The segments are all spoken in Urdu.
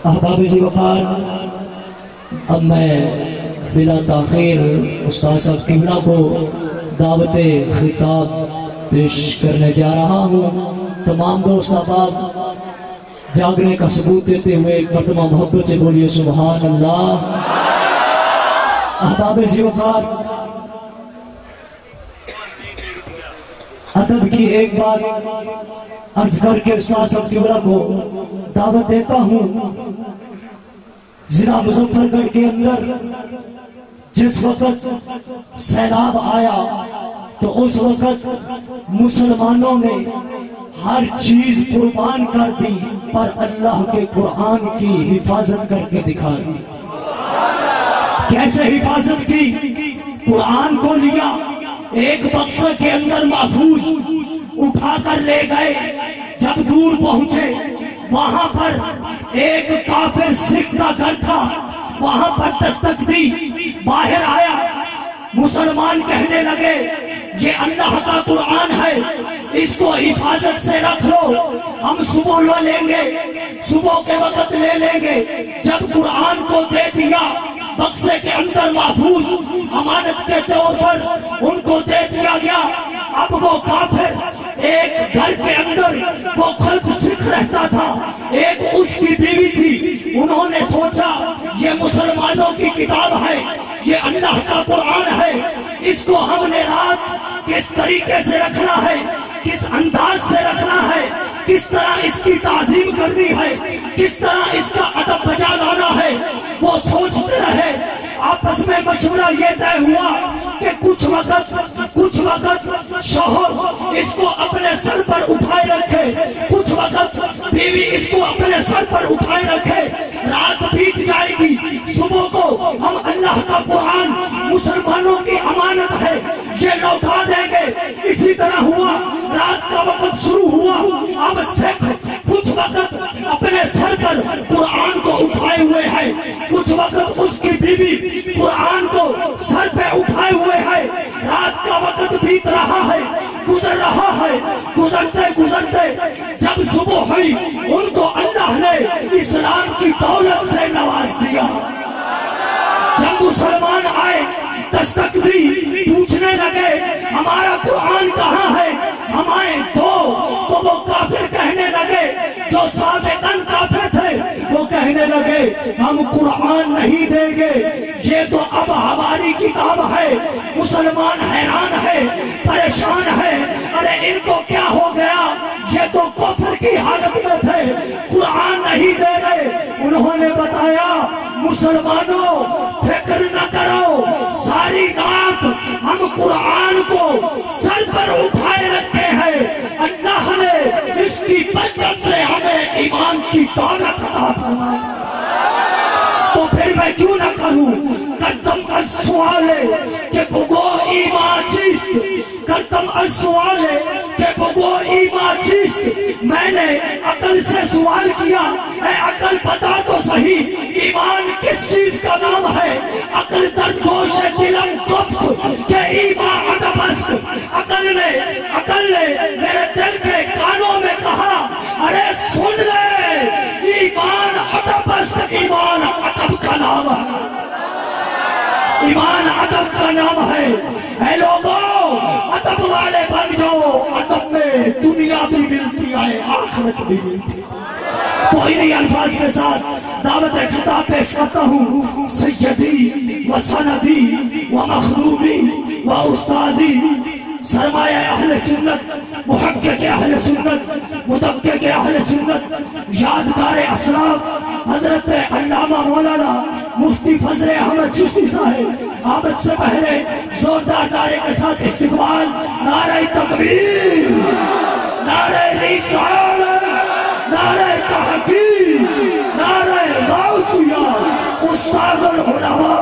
احباب ذی وقار، اب میں بلا تاخیر استاد صاحب قبلہ کو دعوت خطاب پیش کرنے جا رہا ہوں۔ تمام دوست احباب جاگنے کا ثبوت دیتے ہوئے ایک مرتبہ محبت سے بولیے سبحان اللہ۔ احباب ذی وقار، ادب کی ایک بات عرض کر کے استاد صاحب قبلہ کو دعوت دیتا ہوں۔ ضلع مظفر گڑھ کے اندر جس وقت سیلاب آیا تو اس وقت مسلمانوں نے ہر چیز قربان کر دی، پر اللہ کے قرآن کی حفاظت کر کے دکھا دی۔ کیسے حفاظت کی؟ قرآن کو لیا، ایک بکسہ کے اندر محفوظ اٹھا کر لے گئے۔ جب دور پہنچے وہاں پر ایک کافر سکھ کا گھر تھا، وہاں پر دستک دی، باہر آیا۔ مسلمان کہنے لگے یہ اللہ کا قرآن ہے، اس کو حفاظت سے رکھ لو، ہم صبح لے لیں گے، صبح کے وقت لے لیں گے۔ جب قرآن کو دے دیا، بکسے کے اندر محفوظ امانت کے طور پر ان کو دے دیا گیا۔ اب وہ کافر ایک گھر کے اندر وہ خود سکھ رہتا تھا، ایک اس کی بیوی تھی۔ انہوں نے سوچا یہ مسلمانوں کی کتاب ہے، یہ اللہ کا قرآن ہے، اس کو ہم نے رات کس طریقے سے رکھنا ہے، کس انداز سے رکھنا ہے، کس طرح اس کی تعظیم کرنی ہے، کس طرح اس کا ادب بجا لانا ہے۔ وہ سوچتے رہے، آپس میں مشورہ یہ طے ہوا کہ کچھ وقت شوہر اس کو اپنے سر پر اٹھائے رکھے، کچھ وقت بیوی اس کو اپنے سر پر اٹھائے رکھے۔ رات بیت جائے گی، صبح کو ہم اللہ کا قرآن مسلمانوں کی امانت ہے یہ لوٹا دیں گے۔ اسی طرح ہوا، رات کا وقت شروع ہوا۔ اب سکھ کچھ وقت اپنے سر پر قرآن کو اٹھائے ہوئے ہیں، کچھ وقت اس کی بیوی قرآن کو سر پہ اٹھائے ہوئے ہیں۔ رات کا وقت بیت رہا ہے، گزر رہا ہے، گزرتے گزرتے جب صبح ہوئی، ان کو اللہ نے اسلام کی دولت سے نواز دیا۔ جب مسلمان آئے، دستک دی، پوچھنے لگے ہمارا قرآن کہاں ہے، ہمیں دو۔ تو وہ کافر کہنے لگے، جو سابقاً کافر تھے وہ کہنے لگے ہم قرآن نہیں دیں گے، یہ تو اب ہماری کتاب ہے۔ مسلمان حیران ہے، پریشان ہے، ارے ان کو کیا ہو گیا، یہ تو کفر کی حالت میں تھے، قرآن نہیں دے رہے۔ انہوں نے بتایا مسلمانوں فکر نہ کرو، ساری رات ہم قرآن کو سر پر اٹھائے رکھے ہیں، اللہ نے اس کی برکت سے ہمیں ایمان کی دولت عطا فرمائی۔ تو پھر میں کیوں نہ کروں؟ کردم السؤال کہ بگو ایمان چیست، کردم السؤال کہ بگو ایمان چیست۔ میں نے عقل سے سوال کیا، اے عقل بتا تو صحیح ایمان کس چیز کا نام ہے؟ عقل در گوش دلم گفت کہ ایمان ادب است۔ عقل نے میرے دل کے کانوں میں کہا ارے سن لے، ایمان ادب است، ایمان ادب کا نام ہے، ایمان ادب کا نام ہے۔ اے لوگوں ادب والے بن جاؤ، ادب میں دنیا بھی ملتی ہے، آخرت بھی ملتی ہے۔ تو انہی الفاظ کے ساتھ دعوت خطاب پیش کرتا ہوں۔ سیدی و سندی و مخدومی و استاذی، سرمایہ اہل سنت، محقق اہل سنت، مدقق اہل سنت، یادگار اسلاف حضرت علامہ مولانا مفتی فضل احمد چشتی صاحب، آمد سے پہلے زوردار نعرے کے ساتھ استقبال۔ نعرہ تکبیر، نعرہ رسالت، نعرہ تحقیق، نعرہ غوثیہ، استاذ العلماء۔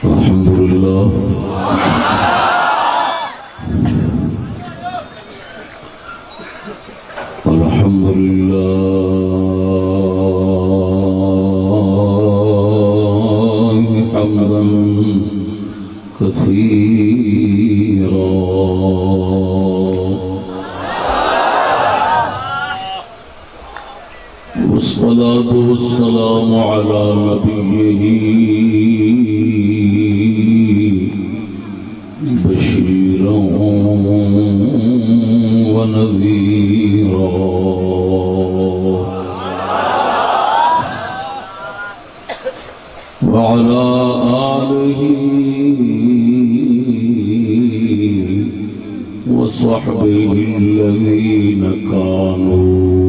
الحمدللہ الحمدللہ حمدا کثیرا والصلاة والسلام على نبيه بشيرا ونذيرا وعلى آله وصحبه الذين كانوا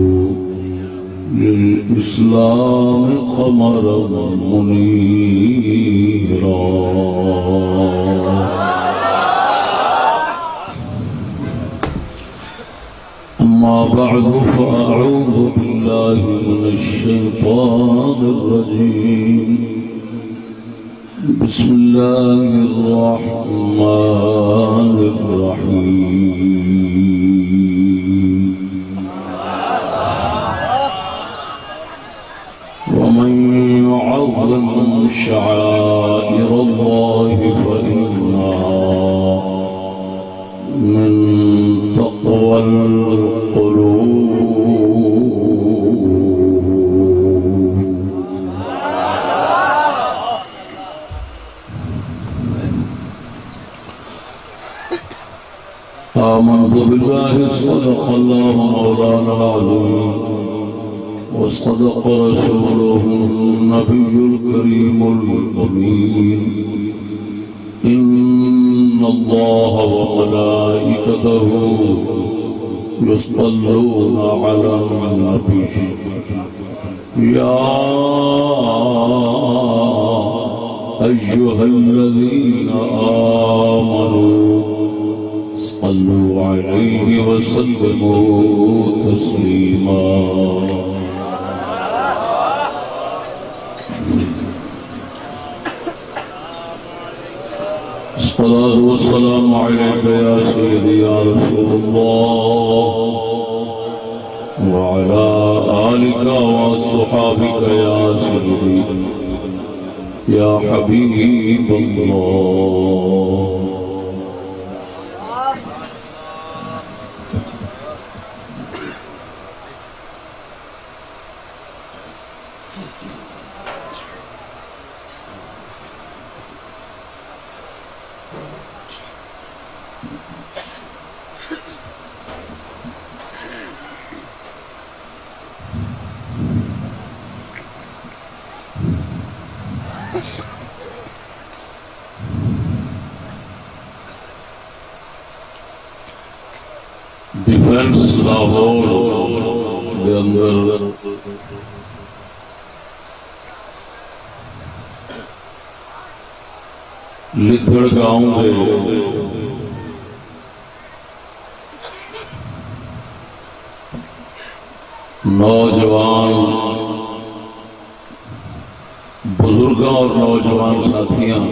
للإسلام قمرا منيرا أما بعد فأعوذ بالله من الشيطان الرجيم بسم الله الرحمن الرحيم ومن يعظم شعائر الله فإنها من تقوى القلوب آمنت بالله صدق الله مولانا العظيم وصدق رسوله النبي الكريم الأمين إن الله وملائكته يصلون على النبي يا أيها الذين آمنوا صلوا عليه وسلموا تسليما الصلاة والسلام عليك يا سيدي يا رسول الله وعلى آلك وصحابك يا سيدي يا حبيب الله ڈیفینس لاہور دے اندر لدھڑ گاؤں دے نوجوان بزرگاں اور نوجوان ساتھیاں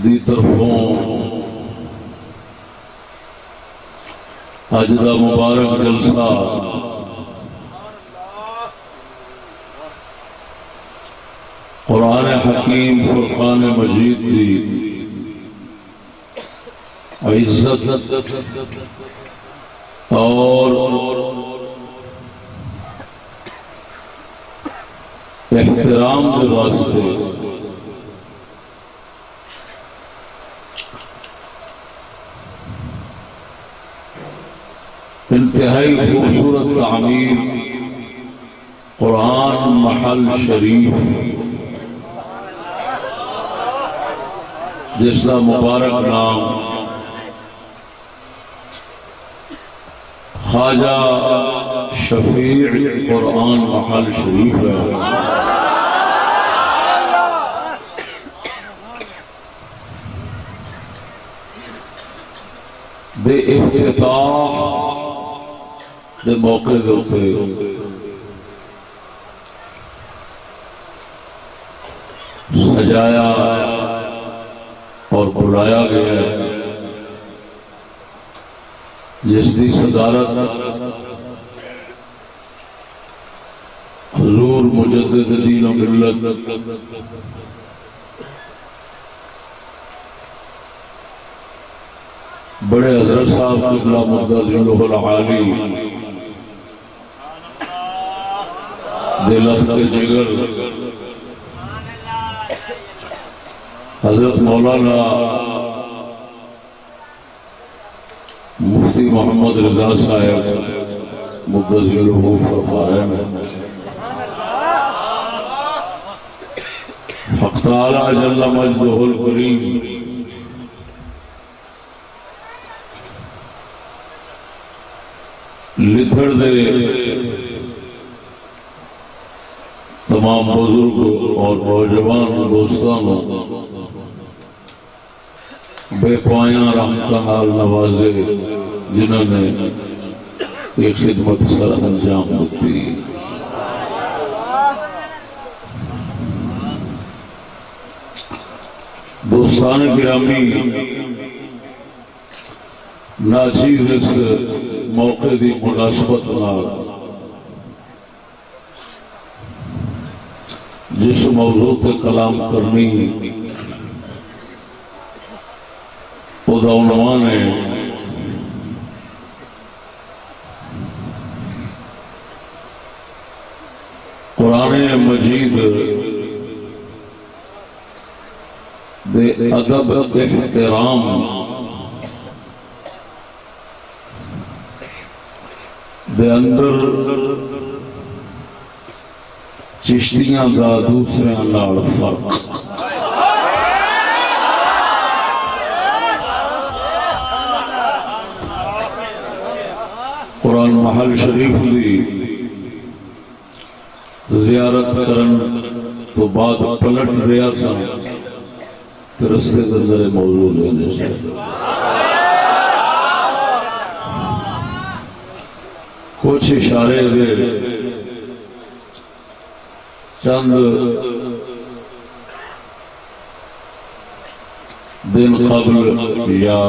دی طرفوں اج دا مبارک جلسہ قرآن حکیم فرقان مجید دی عزت اور احترام کے واسطے انتہائی خوبصورت تعمیر قرآن محل شریف جس کا مبارک نام خواجہ شفیع قرآن محل شریف ہے دے افتتاح دے موقع دے سجایا اور بلایا گیا جس کی صدارت حضور مجدد دین و ملت بڑے حضرت صاحب قبلہ مقدس جلوہ العالی دلخت جگر حضرت مولانا مفتی محمد رضا صاحب مدثر الروح فرما رہے ہیں حق تعالی جل مجدہ الکریم لتھڑ دے تمام بزرگ اور نوجوان دوستانوں بے پایاں رحمتاں نال نوازے جنہوں نے یہ خدمت سر انجام دیتی. دوستان گرامی، ناچیز اس موقع دی مناسبت نال جس موضوع تے کلام کرنی او دا عنوان ہے قرآن مجید دے ادب احترام دے اندر چشتیاں دا دوسرے نال فرق. قرآن محل شریف دی زیارت کرن تو بعد پلٹ رہا سا کہ رستے اندر موضوع لینے سے کچھ اشارے دے چند دن قبل یا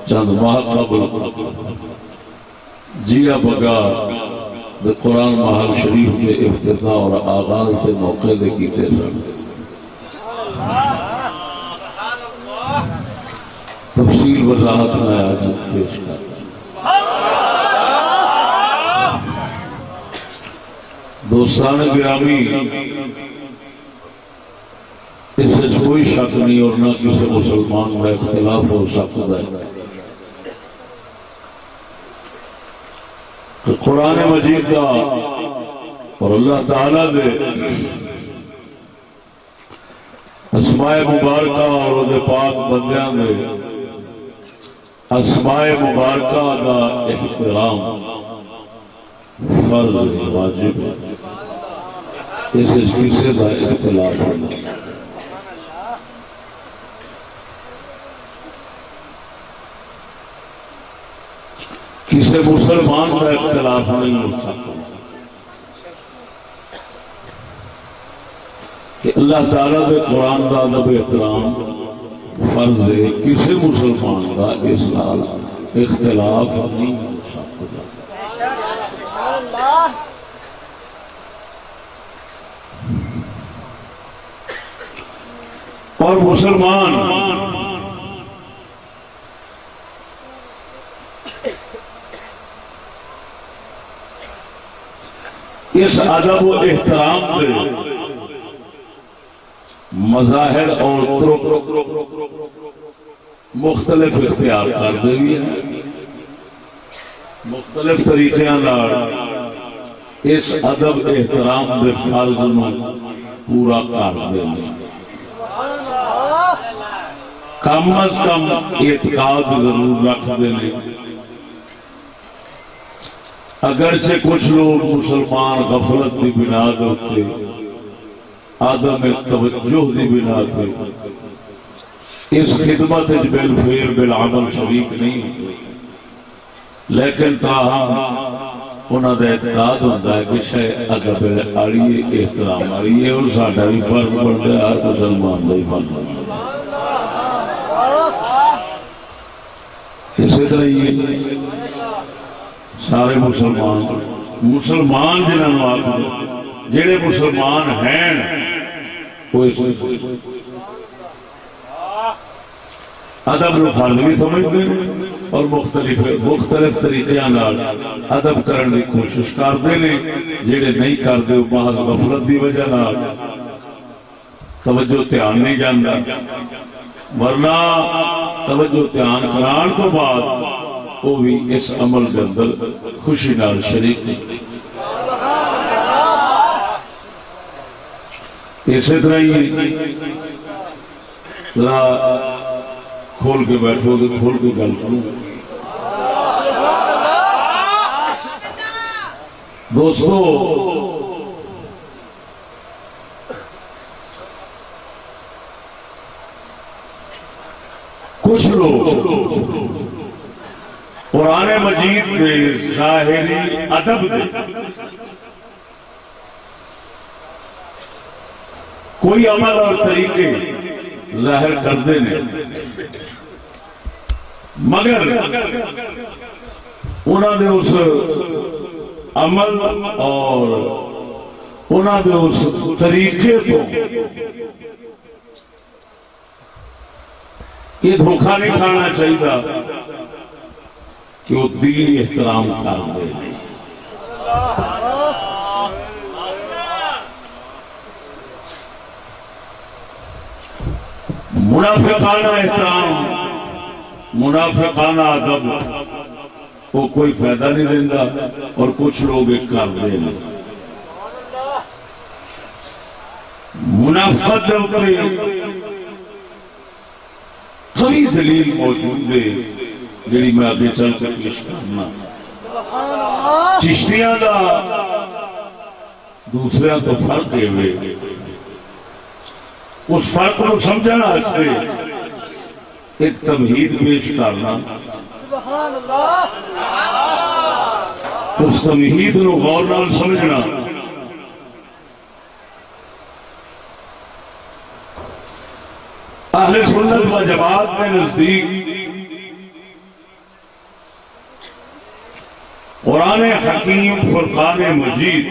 چند ماہ قبل جیا بگا دے قرآن محل شریف کے افتتاح اور آغاز کے موقع دے کیتے سن. تفصیل وضاحت میں آج پیش کر دوستان گرامی، اس سے کوئی شک نہیں اور نہ کسی مسلمان میں اختلاف ہو سکتا ہے کہ قرآن مجید کا اور اللہ تعالیٰ دے اسماء مبارکہ اور دے پاک بندیاں دے اسماء مبارکہ دا احترام فرض واجب ہے. اس کسی کا اختلاف نہیں. کسی مسلمان کا اختلاف نہیں ہو سکتا کہ اللہ تعالیٰ کے قرآن کا ادب احترام فرض ہے. کسی مسلمان کا اس نال اختلاف نہیں ہو سکتا. اور مسلمان اس ادب و احترام کے مظاہر اور طرق مختلف اختیار کرتے بھی ہیں. مختلف طریقے اس ادب احترام کے فرض میں پورا کرتے ہیں. کم از کم اعتقاد ضرور رکھتے ہیں. اگرچہ کچھ لوگ مسلمان غفلت کی بنا ہوتے عدم توجہ کی بنا سے اس خدمت بالفعل بالعمل شریک نہیں ہوتے، لیکن تاہم انہوں کا اعتقاد ہوتا ہے کہ شاید ادب آڑی احترام آڑی ہے اور ساڈا بھی فرض بنتا ہے، ہر مسلمان کا ہی فرض بنتا ہے. اسی طرح یہ سارے مسلمان جنہوں آخر جڑے مسلمان ہیں وہ ادب نو فرض بھی سمجھتے ہیں اور مختلف طریقے ادب کرنے کی کوشش کرتے ہیں. جڑے نہیں کرتے وہ محض غفلت کی وجہ توجہ دھیان نہیں جانا، ورنہ توجہ دھیان کران تو بعد وہ بھی اس عمل کے اندر خوشی نال شریک نہیں. اسی طرح ہی ذرا کھول کے بیٹھو تو کھول کے گل سنو. دوستو کچھ لوگ قرآن مجید کے ظاہری ادب دے کوئی عمل اور طریقے ظاہر کرتے ہیں، مگر انہوں نے اس عمل اور انہوں نے اس طریقے کو یہ دھوکہ نہیں کھانا چاہیے کہ وہ دلی احترام کرتے ہیں. منافقانہ احترام، منافقانہ ادب وہ کوئی فائدہ نہیں دینا، اور کچھ لوگ ایک کرتے ہیں. منافقت کئی دلیل موجود ہے جڑی میں آگے چل کر پیش کرنا. چشتیاں دا دوسرے تو فرق ہے، اس فرق کو سمجھنا واسطے ایک تمہید پیش کرنا. اس تمہید نو غور نال سمجھنا. اہل سنت و جماعت میں نزدیک قرآن حکیم فرقان مجید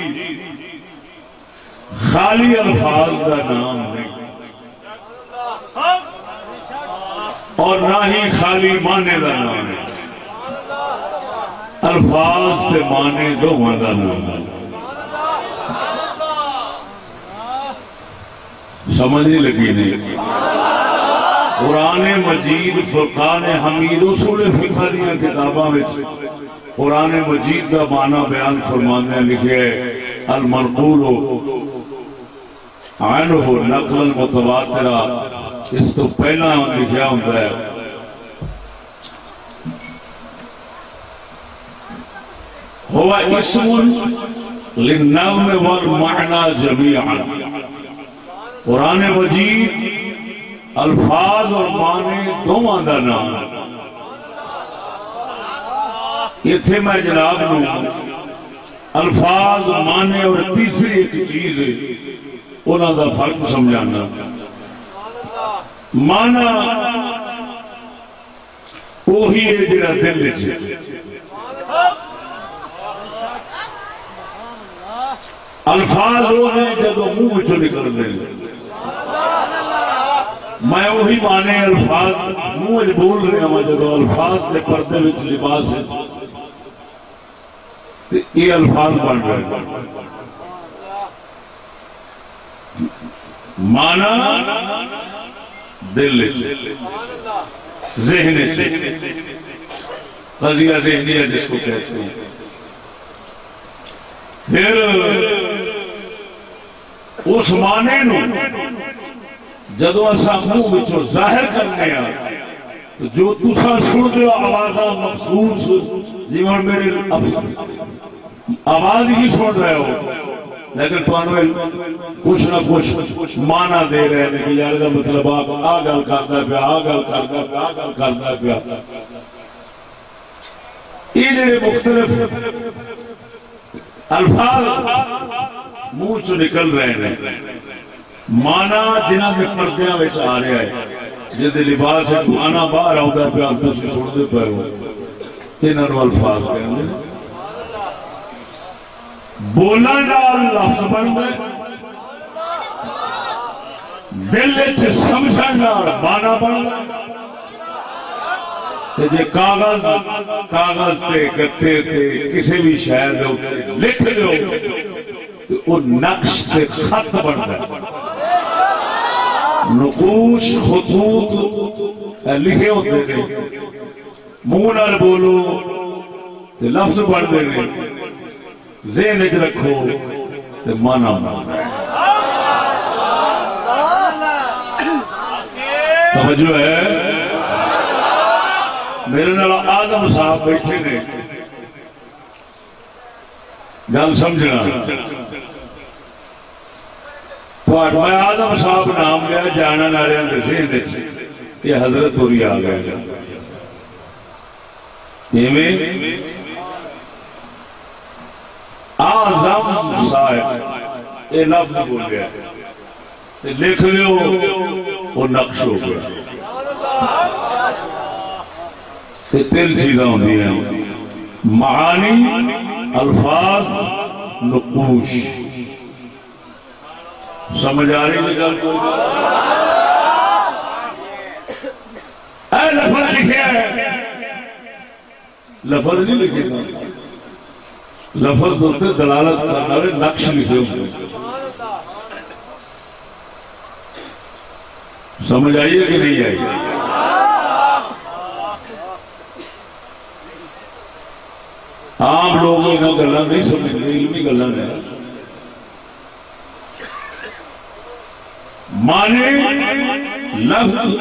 خالی الفاظ کا نام نہیں اور نہ ہی خالی معنی کا نام ہے. الفاظ سے معنی دونوں کا نام ہے. سمجھ نہیں لگی نہیں؟ قرآن مجید فرقان حمید اصول فقہ دیا کتاباں میں قرآن مجید کا معنی بیان فرمانے لکھے المنقول عنہ نقل متواترہ. اس تو پہلا لکھا ہوتا ہے ہوا اسم للنظم والمعنى جميعا. قرآن مجید الفاظ اور معنی دونوں کا نام. اتنے میں جناب نو الفاظ معنی اور تیسری ایک چیز انہوں کا فرق سمجھانا. معنی وہی ہے جڑا دل چ، الفاظ وہ ہیں جب منہ چ نکل رہے. میں وہی معنی الفاظ منہ بول رہا ہوں جب الفاظ کے پردے وچ لباس ہے یہ الفاظ بن رہے ہیں. معنی دل ذہن قضیہ ذہنیہ جس کو کہتے ہیں. پھر اس معنی نو جدو اسا منہ وچوں ظاہر کرنے تو جو تسا سن دو آوازاں مخصوص جیون میرے آواز ہی سن رہے ہو لیکن تمہیں کچھ نہ کچھ معنی دے رہے ہیں کہ یار دا مطلب آپ آ گل کرتا پیا آ گل کرتا پیا آ گل کرتا پیا. یہ جڑے مختلف الفاظ منہ چ نکل رہے ہیں مانا جنہاں کے پردیاں وچ آ رہا ہے جے لباس ہے مانا باہر آؤں پیا تسی سنتے پے ہو انہاں نوں الفاظ کہندے نے. بولن نال لفظ بندا ہے دل وچ سمجھن نال مانا بندا ہے جے کاغذ تے گتے تے کسی بھی شہر لکھ دو تو وہ نقش تے خط بنتا ہے نقوش خطوط لکھے ہوتے ہیں منہ نال بولو تے لفظ بنتے ہیں ذہن وچ رکھو تے مانا توجہ ہے میرے نال آزم صاحب بیٹھے نے گل سمجھنا میں آزم صاحب نام لیا جانا والوں کے ذہن یہ حضرت ہوری آ گئے آزم صاحب یہ لفظ بولیا لکھ لو وہ نقش ہو گیا تین چیزاں ہوتی ہیں معانی الفاظ نقوش سمجھ آ رہی ہے اے لفظ لکھے ہے لفظ نہیں لکھے گا لفظ ہوتے دلالت کرنے والے نقش لکھے ہوتے سمجھ آئیے کہ نہیں آئیے عام لوگ انہاں گلاں نہیں سمجھتے علمی گلاں نے معنی لفظ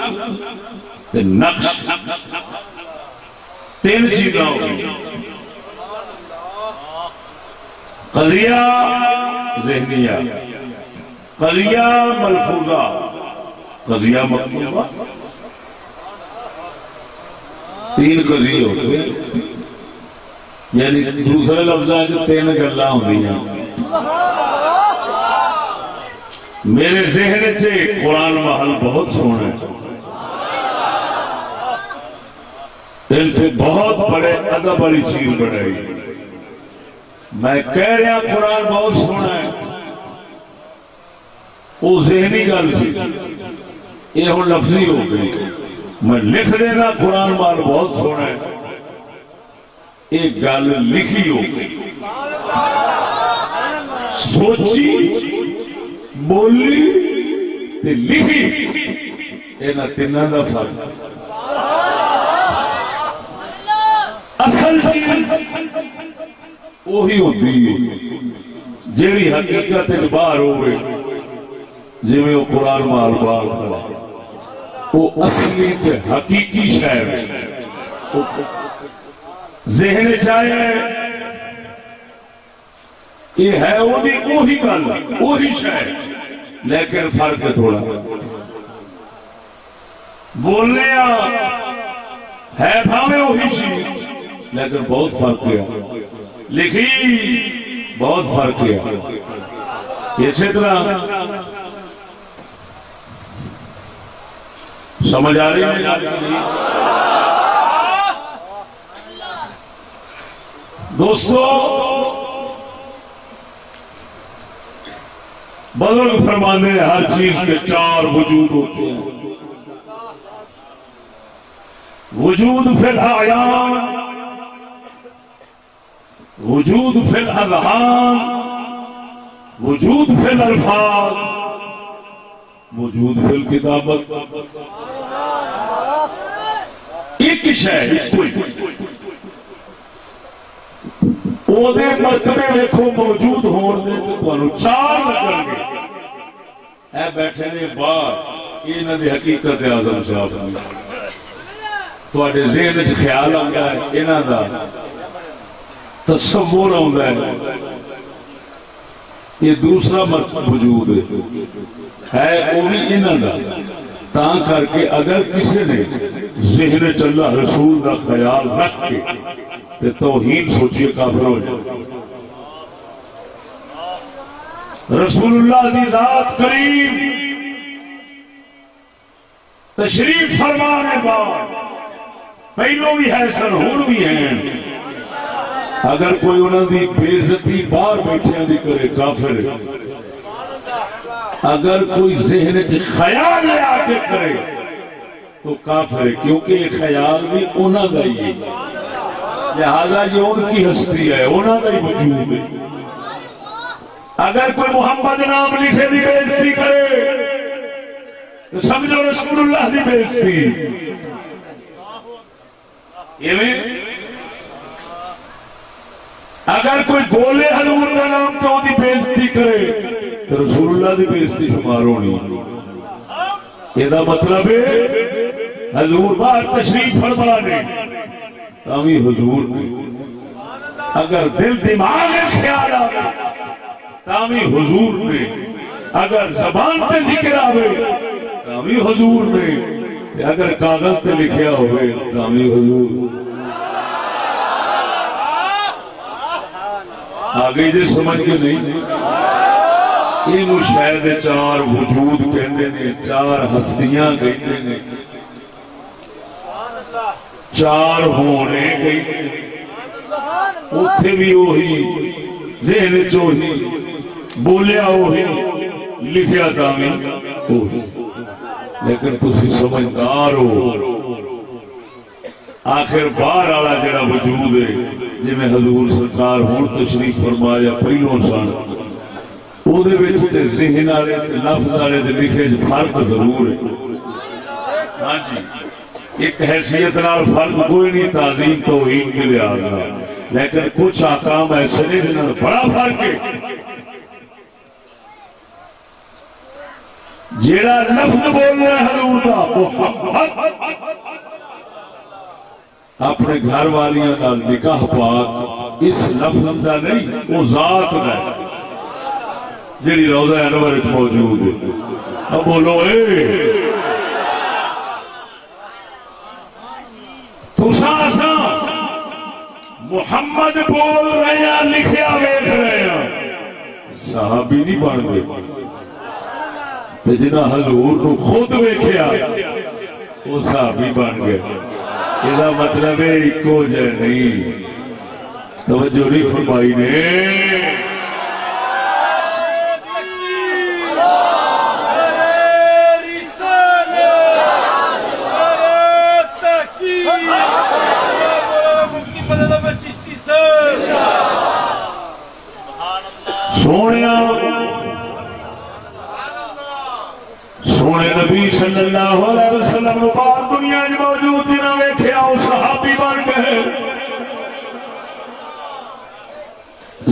تے نقش تین چیزاں ہوئی قضیہ ذہنیہ قضیہ ملفوظہ قضیہ مکتوبہ تین قضیے ہوتے ہیں یعنی دوسرے لفظ ہے جو تین گلاں ہوئی ہیں میرے ذہن سے قرآن محل بہت سونا ہے ان سے بہت بڑے ادب والی چیز بنائی میں کہہ رہا قرآن بہت سونا ہے وہ ذہنی گل سی یہ ہوں لفظی ہو گئی میں لکھ دینا قرآن محل بہت سونا ہے ایک گل لکھی ہو گئی سوچی بولی تے لکھی اینا تینوں دا فرق اصل چیز وہی ہوتی ہے جیڑی حقیقت باہر ہوئے جی میں وہ قرآن مال بال کھڑا وہ اصلی تے حقیقی شہر ذہن چاہے یہ ہے وہی گل وہی شہر لیکن فرق ہے تھوڑا بولنے ہے بھاوے وہی چیز لیکن بہت فرق ہے لکھی بہت فرق ہے اسی طرح سمجھ آ رہی ہے دوستو بزرگ فرمانے ہر چیز کے چار وجود ہوتے ہیں وجود فی الاعیان وجود فی الاذہان وجود فی الالفاظ وجود فی الکتابت ایک شے وہ دے مرتبے دیکھو موجود ہون دے تو تانوں چار لگن گے اے بیٹھے نے باہر انہاں دی حقیقت اعظم صاحب تواڈے ذہن وچ خیال آندا ہے انہاں دا تصور آندا ہے یہ دوسرا وجود ہے وہ بھی انہاں دا تاں کر کے اگر کسی نے ذہن وچ اللہ رسول دا خیال رکھ کے تے توہین سوچیے کافر ہو جائے رسول اللہ دی ذات کریم تشریف فرمانے بعد پہلو بھی ہے سن ہون بھی ہیں اگر کوئی انہوں دی بےعزتی باہر بیٹھے دی کرے کافر اگر کوئی ذہن خیال لے آ کے کرے تو کافر ہے، کیونکہ یہ خیال بھی انہوں کا ہی ہے، لہذا یہ ان کی ہستی ہے، انہوں کا ہی وجود ہے۔ اگر کوئی محمد نام لکھے دی بےعزتی کرے تو سمجھو رسول اللہ دی بےعزتی۔ اگر کوئی بولے حضور کا نام تو وہ بےعزتی کرے تو رسول اللہ دی بےعزتی شمار ہونی۔ یہ مطلب ہے حضور باہر تشریف فرما دے تامی حضور نے، اگر دل دماغ میں خیال آئے تامی حضور نے، اگر زبان تے ذکر آئے تامی حضور نے، اگر کاغذ تے لکھیا ہوئے تامی حضور۔ آگے جے سمجھ کے نہیں، انہوں شاید چار وجود کہندے نے، چار ہستیاں کہندے نے، چار ہونے کہندے نے، اتھے بھی وہی ذہن چوہی بولیا وہی لکھیا تامی وہی، لیکن تسی سمجھدار ہو آخر بار آلا جڑا وجود ہے جی میں حضور سرکار ہون تشریف فرمایا پہلوں سن وہ دے وچ تے ذہن والے تے لفظ والے دے لکھے فرق ضرور ہے۔ ہاں جی ایک حیثیت نال فرق کوئی نہیں، تعظیم توہین کے لحاظ نال، لیکن کچھ احکام ایسے نے جنہاں میں بڑا فرق ہے۔ جیڑا لفظ بول رہا ہے حضور دا محمد، اپنے گھر والیاں نال نکاح پاک اس لفظ دا نہیں، وہ ذات دا ہے جیڑی روضہ انور وچ موجود ہے۔ اب بولو اے تساں محمد بول رہے ہیں، لکھیا ویکھ رہے ہیں، صحابی نہیں بن گئے، تے جنہاں حضور نو خود ویکھیا وہ صحابی بن گئے۔ یہ مطلب ہے ایکو جہ نہیں، توجہ نہیں فرمائی نے۔ سونے نبی صلی اللہ علیہ وسلم پاک دنیا میں موجود جنہاں ویکھیا وہ صحابی بن گئے۔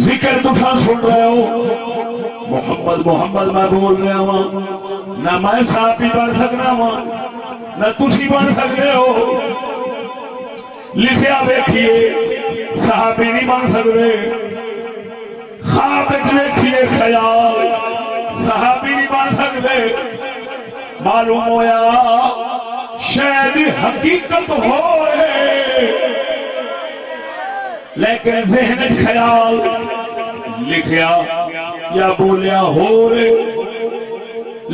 ذکر تساں سن رہے ہو، محمد محمد میں بول رہا ہوں، نہ میں صحابی بن سکنا ہوں نہ تسی بن سکتے ہو۔ لکھیا ویکھیے صحابی نہیں بن سکتے، خواب ویکھیے خیال صحابی نہیں بن سکتے۔ معلوم ہویا شاید حقیقت ہوئے لیکن ذہن خیال لکھیا یا بولیا ہو رہے،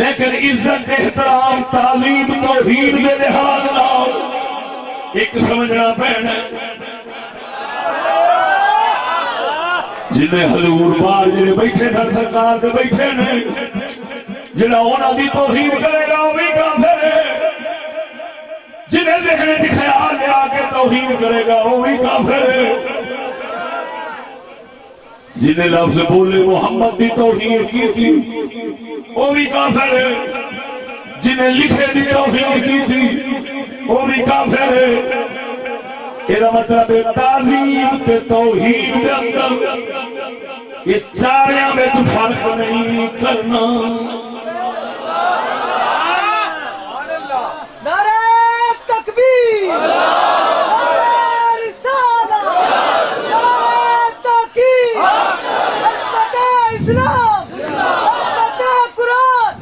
لیکن عزت احترام تعظیم توحید میں لحاظ نال ایک سمجھنا پینا جنہیں حضور بار جنہیں بیٹھے تھا سرکار کے بیٹھے نے، جنہیں انہوں دی توحید کرے گا وہ بھی کافر ہے، جنہیں ذہن کی خیال لے آکے توحید کرے گا وہ بھی کافر ہے، جنہیں لفظ بولے محمد دی توحید کی تھی وہ بھی کافر ہے، جنہیں لکھے دی توحید کی تھی وہ بھی کافر ہے۔ یہ مطلب تعظیم تے توحید کے اندر یہ چاریاں میں تو فرق نہیں کرنا۔ نعرہ تکبیر، نعرہ رسالہ، نعرہ تحقیق، عظمت اسلام، عظمت قرآن۔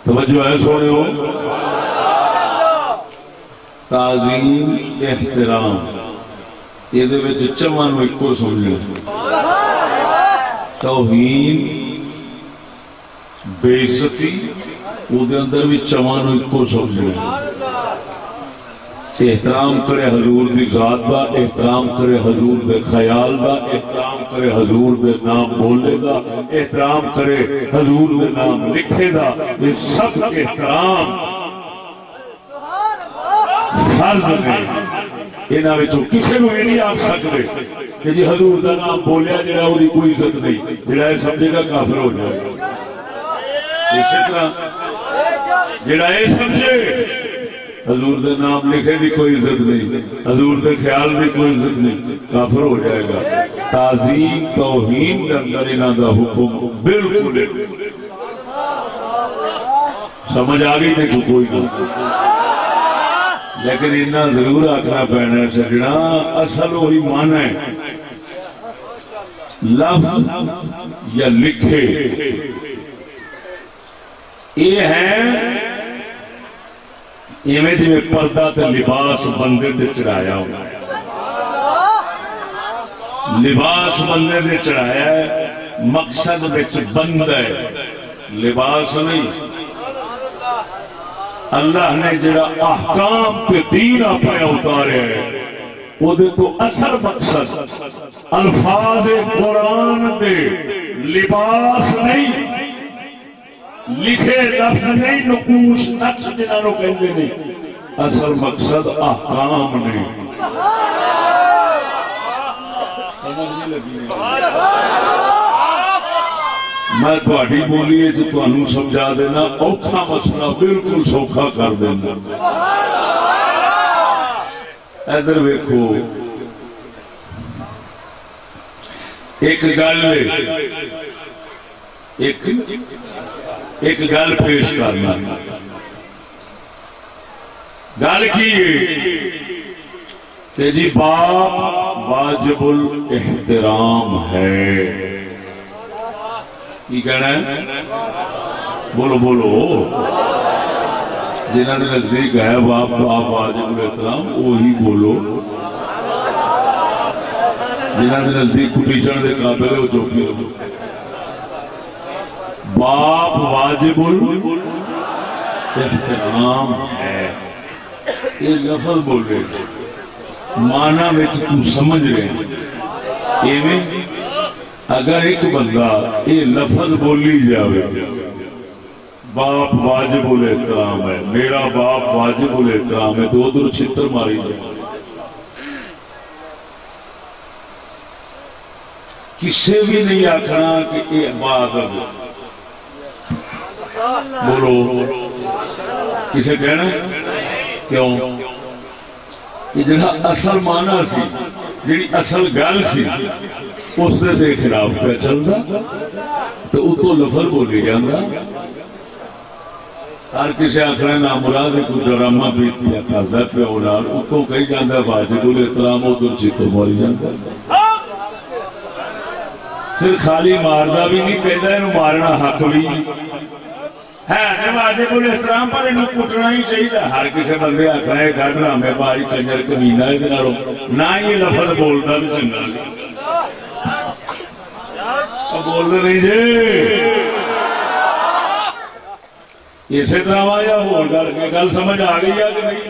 توجہ ہے سونے ہو، تعظیم احترام یہ دے وچ چواں نو اکو سمجھو، توہین بے عزتی وہ دے اندر بھی چواں نو اکو سمجھو۔ احترام کرے حضور دی ذات دا، احترام کرے حضور دے خیال دا، احترام کرے حضور دے نام بولے دا، احترام کرے حضور دے نام لکھے دا، یہ سب احترام فرض نے انہاں وچوں کسے نوں یہ نہیں آکھ سکدے کہ جی حضور دا نام بولیا جڑا اودی کوئی عزت نہیں، جڑا یہ سمجھے گا کافر ہو جائے گا۔ اسی طرح جڑا یہ سمجھے حضور دے نام لکھے دی کوئی عزت نہیں، حضور دے خیال دی کوئی عزت نہیں، کافر ہو جائے گا۔ تعظیم توہین کے اندر انہاں دا حکم بالکل سمجھ آ گئی نہیں کوئی نہ، لیکن اتنا ضرور آخنا پینا سجنا اصل وہی مانا ہے لفظ یا لکھے یہ ہے ایویں جی پردہ تے لباس بندے تے چڑھایا ہوا ہے، لباس بندے تے چڑھایا ہے، مقصد وچ بند ہے لباس نہیں۔ اللہ نے جڑا احکام تے دین اپنے اتارے ہے وہ دے تو اصل مقصد الفاظ قرآن دے لباس نہیں، لکھے لفظ نہیں، نقوش نقش جنہوں کہندے نہیں، اصل مقصد احکام نے۔ میں تھوڑی بولی جو تمہیں سمجھا دینا اوکھا مسئلہ بالکل سوکھا کر دینا۔ ادھر ویکھو ایک گل پیش کرنا، گل کی کہ جی باپ واجب الاحترام ہے، کی کہنا ہے؟ بولو بولو، جنہوں نے نزدیک ہے باپ واجب الاحترام وہی بولو، جنہوں نے نزدیک کٹیچن دے قابل ہے وہ چوکی ہو۔ باپ واجب الاحترام ہے، یہ لفظ بولے معنی میں تو سمجھ رہے ہیں۔ اگر ایک بندہ یہ لفظ بولی جاوے باپ واجب الاحترام ہے، میرا باپ واجب الاحترام ہے، تو ادھر چھتر ماری جائے، کسے بھی نہیں آکھنا کہ یہ بات ہے۔ بولو کسے کہنا کیوں؟ یہ جڑا اصل معنی سی، جڑی اصل گل سی اس سے خلاف پہ چلتا تو اتو لفظ بولی جانا۔ ہر کسی آخر نہ مراد کوئی ڈرامہ بھی کرتا پیا اتو کہی جانا واجب الاحترام ادھر چیتو ماری جانا، پھر خالی ماردا بھی نہیں کہتا یہ مارنا حق بھی ہے، واجب الاحترام پر انہوں کٹنا ہی چاہیے۔ ہر کسی بندے آخر ہے ڈر رامے باری کنجر کمینا نہ یہ لفظ بولتا بھی چنگا نہیں بول نہیں جی۔ اسی طرح یا ہو کر کے گل سمجھ آ گئی ہے کہ نہیں؟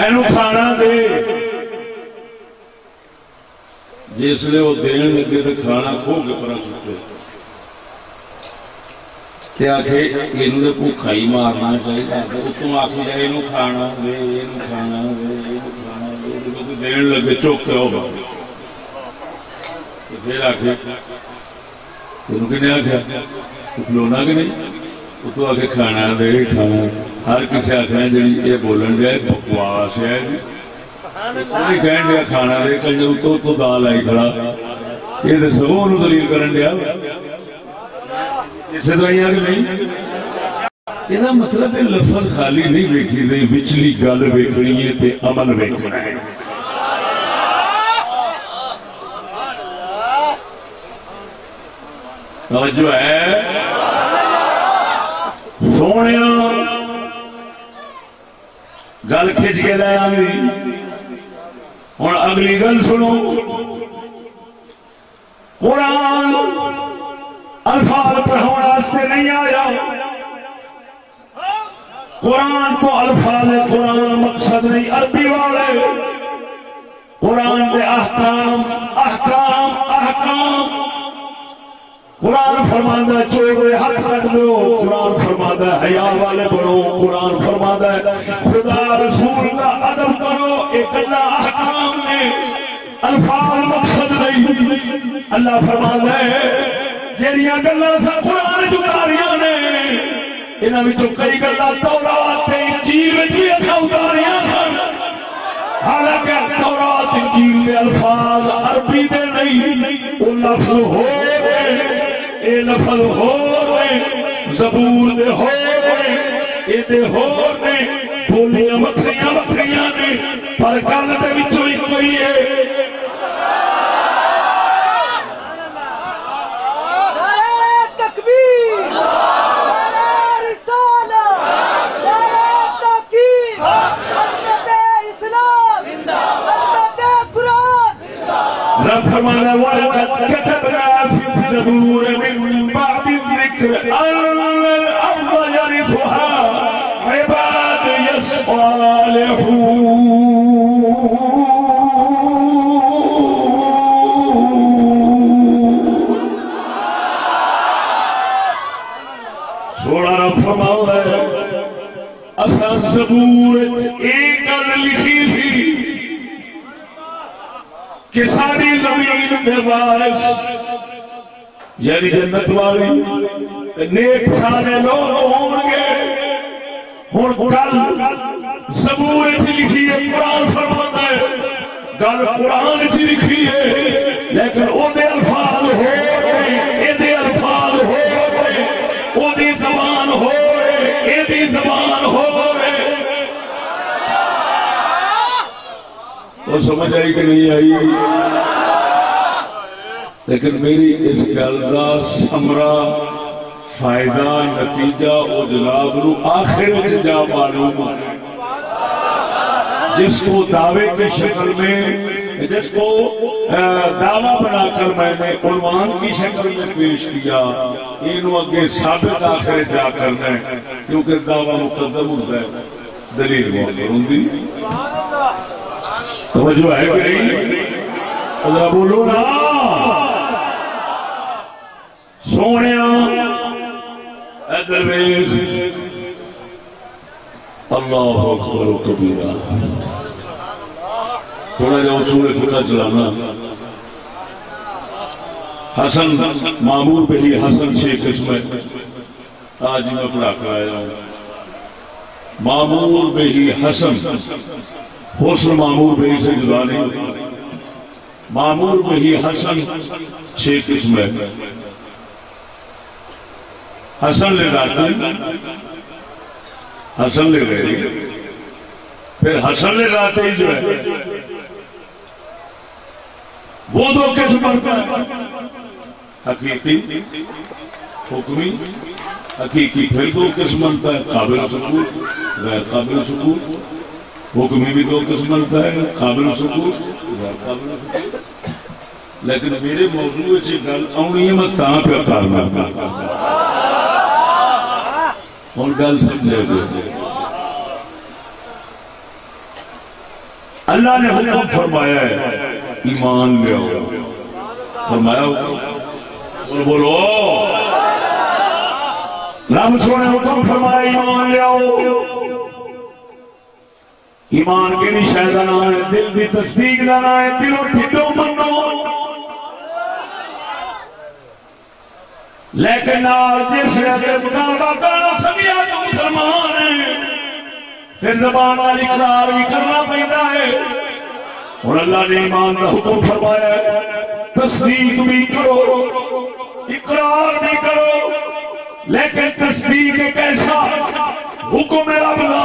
اینو کھانا دے، جس لئے وہ دین لگے تو کھانا کھو کے پرا سکتے کہ آکھے انہوں نے بھوکا ہی مارنا چاہیے، اتوں آکھی جائے انہوں کھانا دے، انہوں کھانا دے، انہوں کھانا دے، کیونکہ دین لگے چوکے ہوگا تو پھر آکھے انہوں کے نہیں آکھا کھلونا کہ نہیں، اتوں آکھے کھانا دے کھانا۔ ہر کسی آکھنا جڑی یہ بولن جائے بکواس ہے، کوئی کہن دیا کھانا دے کنجر اتوں تو دال آئی کھڑا، یہ تو سگوں انہوں دلیل کرن دیا اسے تو آئی آگے نہیں۔ یہ مطلب ہے لفظ خالی نہیں ویکھی دے، وچلی گل ویکھنی ہے تے عمل ویکھنا ہے۔ توجہ ہے سونیا، گل کھچ کے لے آئی۔ اور اگلی گل سنو، قرآن الفاظ پڑھاؤں واسطے نہیں آیا، قرآن تو الفاظ قرآن مقصد نہیں عربی والے، قرآن دے احکام احکام احکام، قرآن فرماتا ہے چوڑے ہاتھ رکھ دو، قرآن فرماتا ہے حیا والے بنو، قرآن فرماتا ہے خدا رسول کا ادب کرو. ایک اللہ احکام نے الفاظ مقصد نہیں. اللہ فرماتا ہے جہاں گلاں سا قرآن اتاریاں نے انہاں وچوں کئی گلاں تورات تے انجیل وچ بھی اساں اتاریاں سن، حالانکہ تورات انجیل کے الفاظ عربی دے نہیں، وہ لفظ ہو اے لفظ ہو زبور دے ہو اے دے ہو نے بولیاں وکھریاں وکھریاں نے پر گل دے وچوں ہی کوئی ہے. رب فرمانا وَلَقَدْ كَتَبْنَا فِي الزَّبُورِ مِن بَعْدِ الذِّكْرِ أَنَّ الْأَرْضَ يَرِثُهَا عِبَادِيَ الصَّالِحُونَ. سوڑا رب فرمانا ہے اساں زبور ایک گل لکھی تھی کہ ساری زمین میں وارث یعنی جنت والی نیک سارے لوگ ہوں گے. ہن گل زبور وچ لکھی ہے، قرآن فرماتا ہے گل قرآن وچ لکھی ہے، لیکن او دے الفاظ ہو اے دے الفاظ ہو او دی زبان ہو اے دی زبان ہو. وہ سمجھ آئی کہ نہیں آئی؟ لیکن میری اس گل کا ثمرہ فائدہ نتیجہ او جناب نو آخر جا معلوم ہے. جس کو دعوے کی شکل میں، جس کو دعویٰ بنا کر میں نے عنوان کی شکل میں پیش کیا، انہوں اگے ثابت آخر جا کرنا ہے، کیونکہ دعویٰ مقدم ہوتا ہے دلیل مؤخر ہوندی. توجہ ہے کہ نہیں؟ اللہ بولو نا سونیا ادھر ویکھ. اللہ اکبر و کبیرہ. تھوڑا جا اصول فقہ چلانا. حسن معمور پہ ہی حسن شیخ اسمت آج میں پڑھا کر آیا ہوں. معمور پہ ہی حسن، حسن معمور بہی سے جدا نہیں. معمور بہی حسن شیخ اسمت حسن لے ذاتی حسن لے غیری، پھر حسن لے ذاتی جو ہے وہ دو قسم کا حقیقی حکمی. حقیقی پھر دو قسم کا ہے، قابل سکوت غیر قابل سکوت. حکمی بھی دو قسم کا ہے، قابل سکوت غیر قابل سکوت. لیکن میرے موضوع سے گل آنی ہے، میں تاں پہ کرنا ہوں گل سمجھے گے. اللہ نے حکم فرمایا ہے ایمان لے آؤ. فرمایا بولو رب سونے حکم فرمایا ایمان لے آؤ. ایمان کے نہیں شاید نہ ہے، دل کی تصدیق نہ ہے، دل اور ٹھڈوں منو. لیکن جس مطالبہ کرنا سمجھا تو مسلمان ہے، پھر زبان والی اقرار بھی کرنا پڑتا ہے. اور اللہ نے ایمان کا حکم فرمایا ہے تصدیق بھی کرو اقرار بھی کرو، لیکن تصدیق ایک ایسا حکم ہے رب کا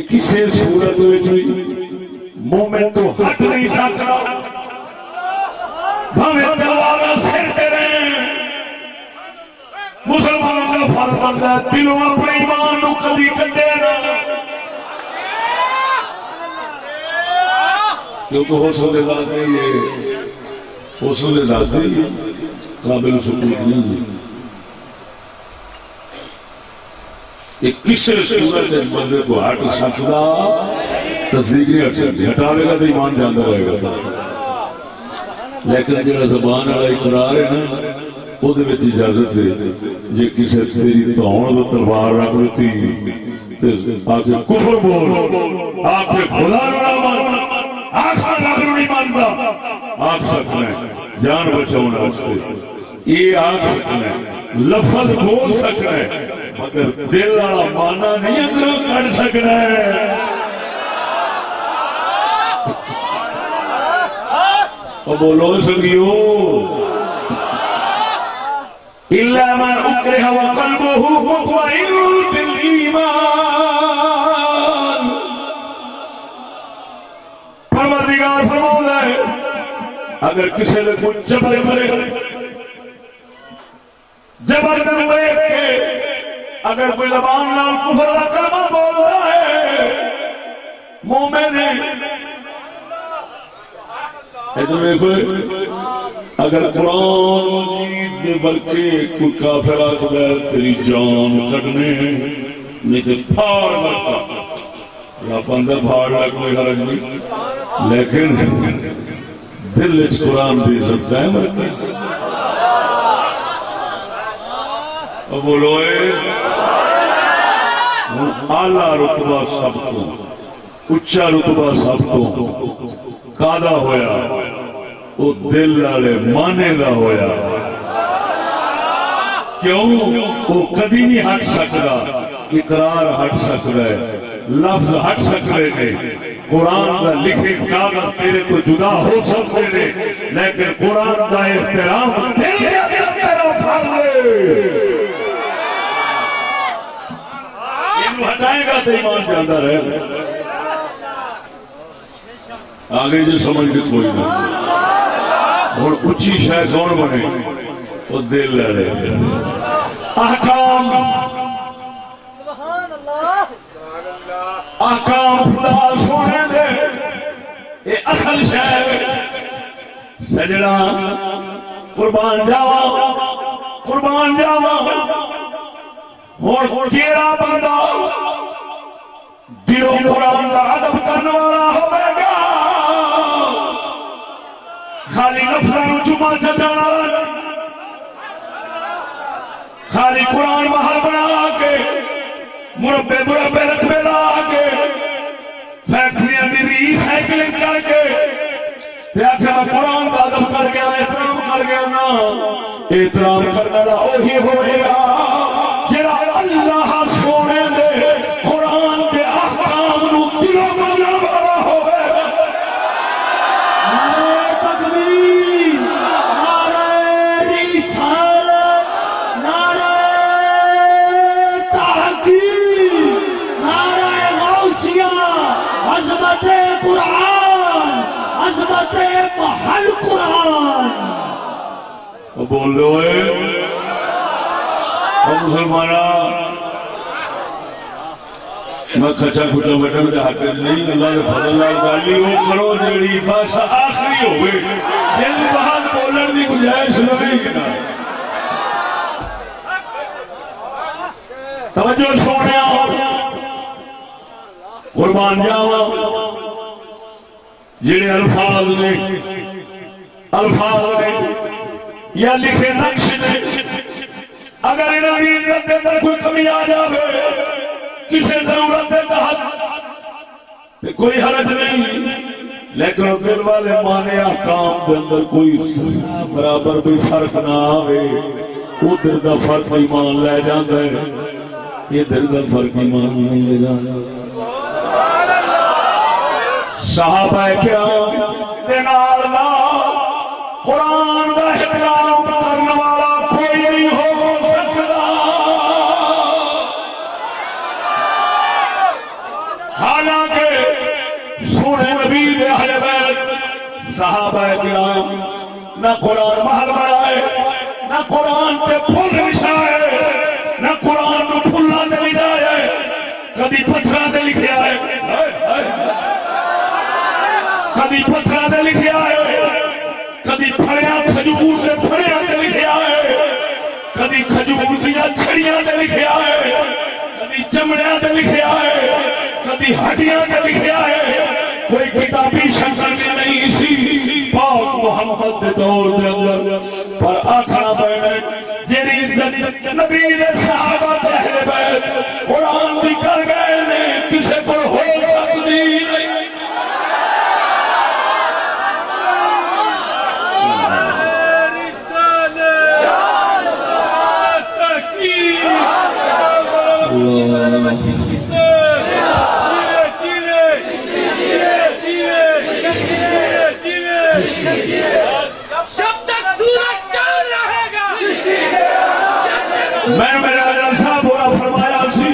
کسی صورت مومن تو ہٹ نہیں سکتا. بھاویں تلوار سر تے رہے، مسلمانوں کا فرض بنتا ہے دلوں اپنے ایمان نو کبھی کٹے نہ، کیونکہ حسن ذات یہ حسن ذات قابل سکوت نہیں ہے. کسی صورت بندے کو ہٹ سکتا تصدیق نہیں ہٹ سکتی، ہٹاوے گا تو ایمان جاندہ رہے گا. لیکن جڑا زبان والا اقرار ہے نا وہ اجازت دے جی کسی تیری دھون تلوار رکھ دیتی آ کے کفر بول آ کے خدا نہیں مانتا آخ سکنا ہے جان بچاؤ واسطے یہ آخ سکنا ہے لفظ بول سکنا ہے مگر دل والا مانا نہیں اندروں کر سکنا ہے بولو سنگیو إلا من أكره وقلبه مطمئن بالإيمان پروردگار فرماتا ہے اگر کسی نے کوئی جبر کرے جبر کرے اگر کوئی زبان نال کفر کا کلمہ بول رہا ہے مومن ہے اگر قرآن مجید بلکہ کوئی کافر آتا ہے تیری جان کٹنے نہیں تو پھاڑ لگتا رب اندر پھاڑ لگ کوئی حرج نہیں لیکن دل اس قرآن بھی عزت قائم رکھتے بولو اعلیٰ رتبہ سب تو اچا رتبہ سب تو کادا ہویا وہ دل والے مانے دا ہویا کیوں وہ کبھی نہیں ہٹ سکتا اقرار ہٹ سکتا ہے لفظ ہٹ سکتے ہیں قرآن کا لکھے کاغذ تیرے تو جدا ہو سکتے ہیں لیکن قرآن کا احترام دل کے اندر تیرا فرض ہے یہ ہٹائے گا تو ایمان کے اندر ہے آگے جو سمجھ کے کوئی نہیں اور اچھی شاید کون بنے وہ دل لے رہے احکام احکام خدا سونے دے یہ اصل شاید سجڑا قربان جاوا اور کیڑا بندہ دلوں قرآن کا ادب کرنے والا ہوئے گا خالی نفروں چما چٹانا خالی قرآن باہر بنا کے مربے رقبے لا کے فیکٹریاں بھی ری سائیکلنگ کر کے میں قرآن کا ادب کر گیا احترام کر گیا نا احترام کرنے والا وہی ہوئے گا جڑا اللہ سونے دے قرآن کے احکام نو دلوں میں والا ہوئے گا نعرہ تکبیر نعرہ رسالت نعرہ تحقیق نعرہ غوثیہ عظمت قرآن عظمت محل قرآن بول لو مسلمانہ میں کچا کچا بیٹھا مجھے حق نہیں اللہ کے فضل اللہ گالی وہ کرو جڑی بس آخری ہوئے جن بہت بولن دی گنجائش نہیں کنا توجہ سونے قربان جاوا جڑے الفاظ نے یا لکھے نقش نے اگر انہوں نے عزت کے اندر کوئی کمی آ جائے کسی ضرورت کے تحت کوئی حرج نہیں لیکن دل والے مانے احکام کے اندر کوئی برابر بھی فرق نہ آئے ادھر کا فرق ایمان لے جاتا ہے ادھر کا فرق ایمان نہیں لے جاتا صحابہ کرام دے نال قرآن کا احترام کرنے والا کوئی نہیں ہو سکتا حالانکہ سونے نبی دے اہل بیت صحابہ کرام نہ قرآن محل بنائے نہ قرآن تے پھول بچھائے نہ قرآن کو پھلاں تے لگائے کبھی پتھراں تے لکھیا ہے کبھی پتھراں تے لکھیا ہے کبھی پھڑیاں کھجور تے پھڑیاں تے لکھیا ہے کبھی کھجور دیاں چھڑیاں تے لکھیا ہے کبھی چمڑیاں تے لکھیا ہے کبھی ہڈیاں تے لکھیا ہے کوئی کتابی شکل میں نہیں سی پاک محمد دے دور دے اندر پر آکھنا پڑے جیڑی عزت نبی دے صحابہ تے اہل بیت قرآن دی کر گئے نے کسے پر ہو سکتی نہیں میں میرا جلسہ پورا فرمایا سی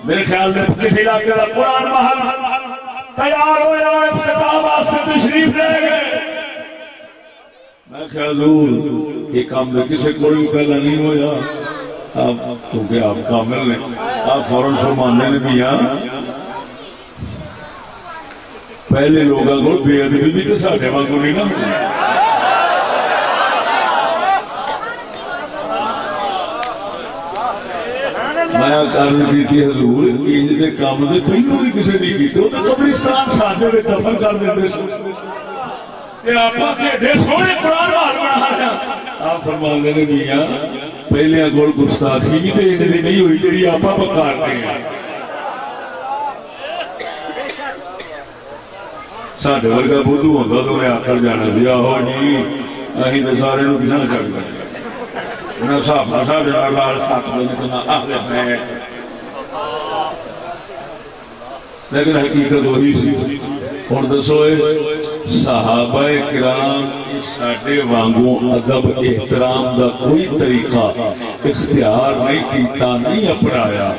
میرے خیال میں کسی علاقے کا قرآن محل تیار ہویا افتتاح واسطے تشریف لے گئے میں کہ حضور یہ کام میں کسی کوئی پہلا نہیں ہویا آپ کیونکہ آپ کامل نے آپ فوراً فرمانے نے بھی پہلے لوگوں کو بے ادبی بھی تو ساڈے واسطے نہیں نا میں کرنے کی تھی حضور انج دے کام دے پہلو ہی کسی نہیں کی تو قبرستان ساڈے وچ دفن کر دیندے سو تے آپاں تے سونے قرآن مال بنا رہے ہیں آپ فرماندے نے میاں پہلے گول گستاخی بھی تے انج دی نہیں ہوئی جڑی آپاں پکارتے ہیں ساڈے ورگا بدھو ہوندا تو میں آکڑ جانا سی آہو جی اہیں تے سارے نوں کساں چڑھ گئے نہ صحابہ ساڈے نال ساتھ دے نہ اہل بیت لیکن حقیقت وہی سی ہن دسو صحابہ کرام ساڈے وانگوں ادب احترام دا کوئی طریقہ اختیار نہیں کیتا نہیں اپنایا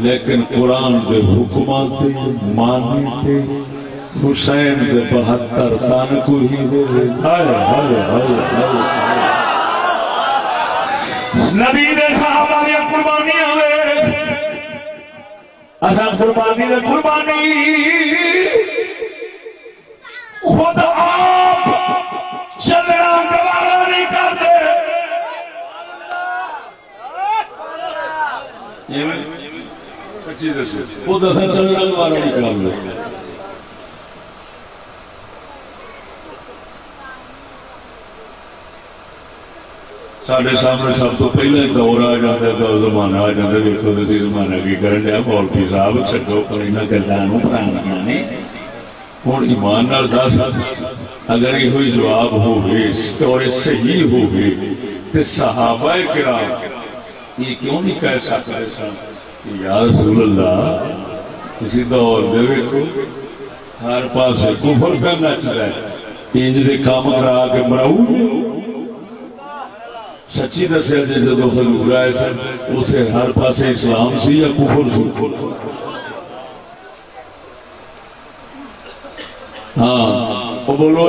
لیکن قرآن دے حکماں تے مانے تے حسین دے 72 تن کو ہی دے ہائے ہائے ہائے نبی دے صحابہ دیا قربانیاں ہوئے اچھا قربانی دے قربانی خود آپ چلنا گوارا نہیں کرتے خود اصلا چلنا گوارا نہیں کرتے ساڈے سامنے سب تو پہلے دور آ جاتا ہے تو زمانہ آ جاتا ہے دیکھو تو زمانہ کی کرن دیا مولوی صاحب چھڈو پر انہاں گلاں پرانیاں نے ہن ایمان نال دس اگر یہ ہوئی جواب ہوئے اور صحیح ہوئے تے صحابہ کرام یہ کیوں نہیں کہہ سکتے سن کہ یا رسول اللہ کسی دور دے ویکھو ہر پاسے کفر پہ نچ رہا ہے انج دے کام کرا کے مراؤ سچی دسیا جی جدو حضور آئے سن اسے ہر پاسے اسلام سی یا کفر سی ہاں وہ بولو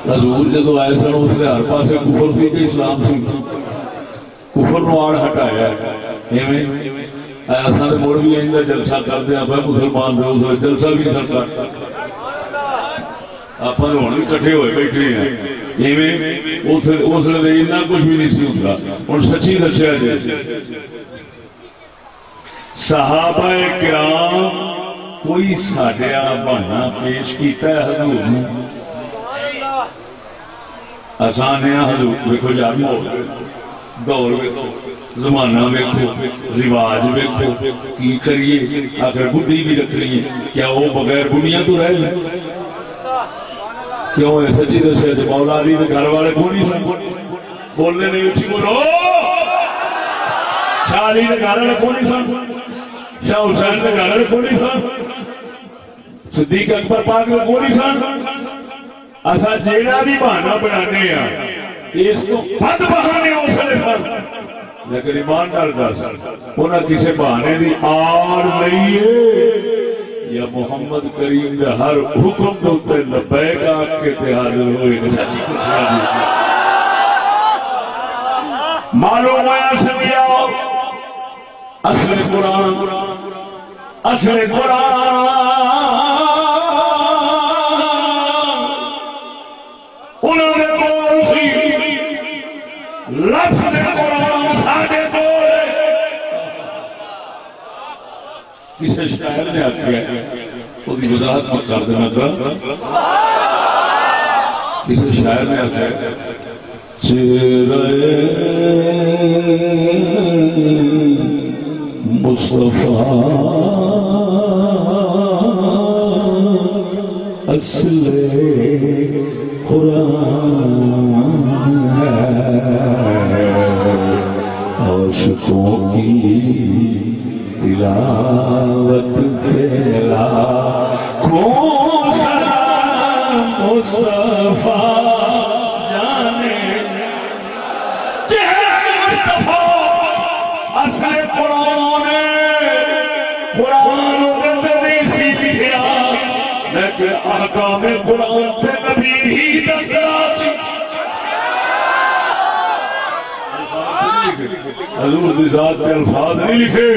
حضور جدو آئے سن اسے ہر پاسے کفر سی کہ اسلام سی کفر نو آڑ ہٹایا ایسا تو مڑ بھی آئندہ جلسہ کر دیا پہ مسلمان دے اسے جلسہ بھی نہ کرتا آپ ہوں بھی کٹھے ہوئے بیٹھے ہیں اس لیے اتنا کچھ بھی نہیں سی ہوتا اور سچی دسیا جائے صحابہ کرام کوئی ساڈے والا بہانا پیش کیتا ہے حضور نے آسان ہے حضور دیکھو جا دور زمانہ ویکھو رواج ویکھو کی کریے آخر بڈھی بھی رکھ رہی ہے کیا وہ بغیر بڑھیاں تو رہ لیں کیوں ہے سچی دسیا جی مولا علی نے گھر والے کو نہیں سن بولنے نہیں اچھی بولو شاہ علی نے گھر والے کو نہیں سن شاہ حسین نے گھر والے کو نہیں سن صدیق اکبر پاک نے کو نہیں سن ایسا جیڑا بھی بہانا بنانے ہیں اس کو بد بہانے ہو سکتے لیکن ایمان نال دس انہاں کسی بہانے دی آڑ نہیں ہے یا محمد کریم دے ہر حکم دے اوتے لبیک آ کے تے حاضر ہوئے سچی خوشیاں معلوم ہے سمجھا اصل قرآن انہوں نے کون سی لفظ قرآن ساڑھے بولے کسی شاعر نے آکھیا ہے وہ دی وضاحت میں کر دینا کسی شاعر نے آتا ہے چہرے مصطفیٰ اصل قرآن ہے، عاشقوں کی تلاوت پہلا کون سلام مصطفیٰ جانے چہرے مصطفیٰ اصل قرآن قرآن نہیں سیکھا لیکن احکام قرآن پہ نبی ہی دسراتی حضور کی ذات کے الفاظ نہیں لکھے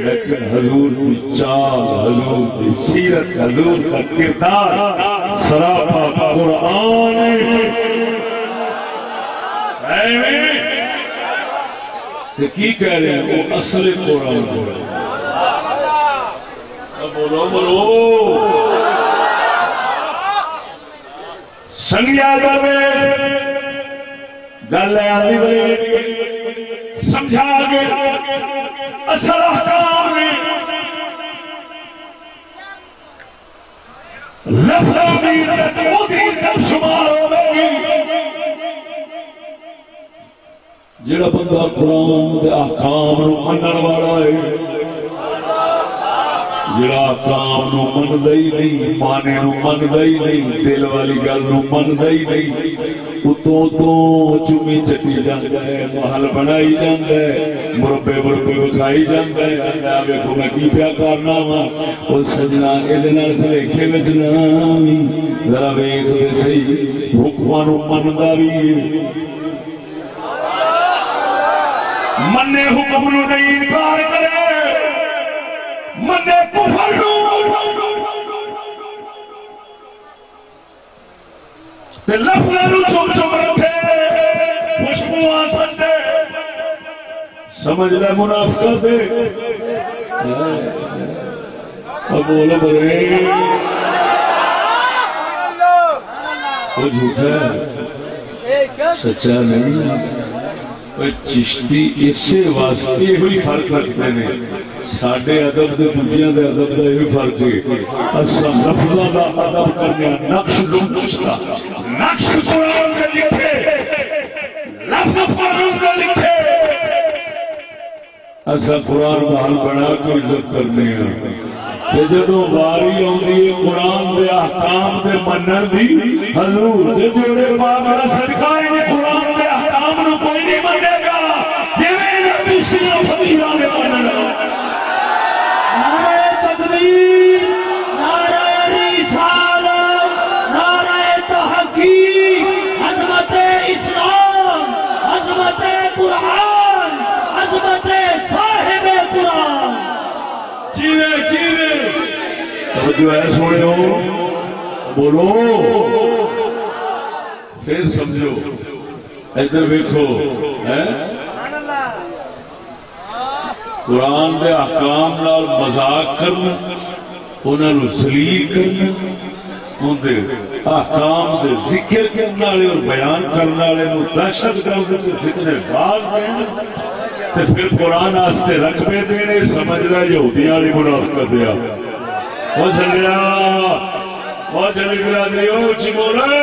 لیکن حضور کی چال، حضور کی سیرت، حضور کا کردار سراپا قرآن ہے۔ تو کی کہہ رہے ہیں وہ اصل قرآن ہے۔ بولو بولو سنگیا گل سمجھا گیا اصل احکام لفظوں کی عزت خود ہی سب شمار ہو گئی۔ جڑا بندہ قرآن دے احکام نو منن والا ہے، جڑا احکام نو مندا ہی نہیں، مانے نو مندا ہی نہیں، دل والی گل نو مندا ہی نہیں، اتوں تو چومی چٹی جاندا ہے، محل بنائی جاندا ہے، مربے وکھائی جاندا ہے، آندا ویکھو میں کی پیا کرنا وا، او سجنا اے نال بھلیکھے وچ نہ آویں، ذرا ویکھ تے صحیح حکماں نو مندا وی منے حکم نو نہیں انکار کرے، منے کفر نو تے لفظاں نو چپ چپ رکھے، خوشبو آسن دے، سمجھ لے منافقت دے۔ اب بولو بولے وہ جھوٹا ہے سچا نہیں۔ چشتی اسے واسطے ہوئی فرق رکھتے ہیں، ساڈے ادب دے دوجیاں دے ادب دا یہ فرق ہے، اسا لفظاں دا ادب کرنے نقش لنکش دا نقش قرآن دے لکھے، لفظ قرآن دے لکھے، اسا قرآن محل بنا کے عزت کرنے ہیں۔ کہ جدوں واری آندی ہے قرآن دے احکام دے منن دی، حضور دے جوڑے پاک دا صدقہ ہے قرآن دے احکام نو کوئی نہیں منے گا جویں چشتیاں فقیراں نے مننا۔ نعرہ تکبیر، نعرہ رسالت، نعرہ تحقیق، عظمت اسلام، عظمت قرآن، عظمت صاحب قرآن۔ جیوے جیوے جو ہے سوڑے ہو بولو پھر سمجھو، ادھر دیکھو قرآن دے احکام نال مذاق کرنا، انہاں نو ذلیل کرنا، ان دے احکام دے ذکر کرنے والے اور بیان کرنے والے نو دہشت گرد تے فتنے باز کہنا، تے پھر قرآن واسطے رقبے دینے، سمجھ رہا یہودیاں والی منافقت ہے۔ وہ چلیا وہ چلی برادری اونچی بولے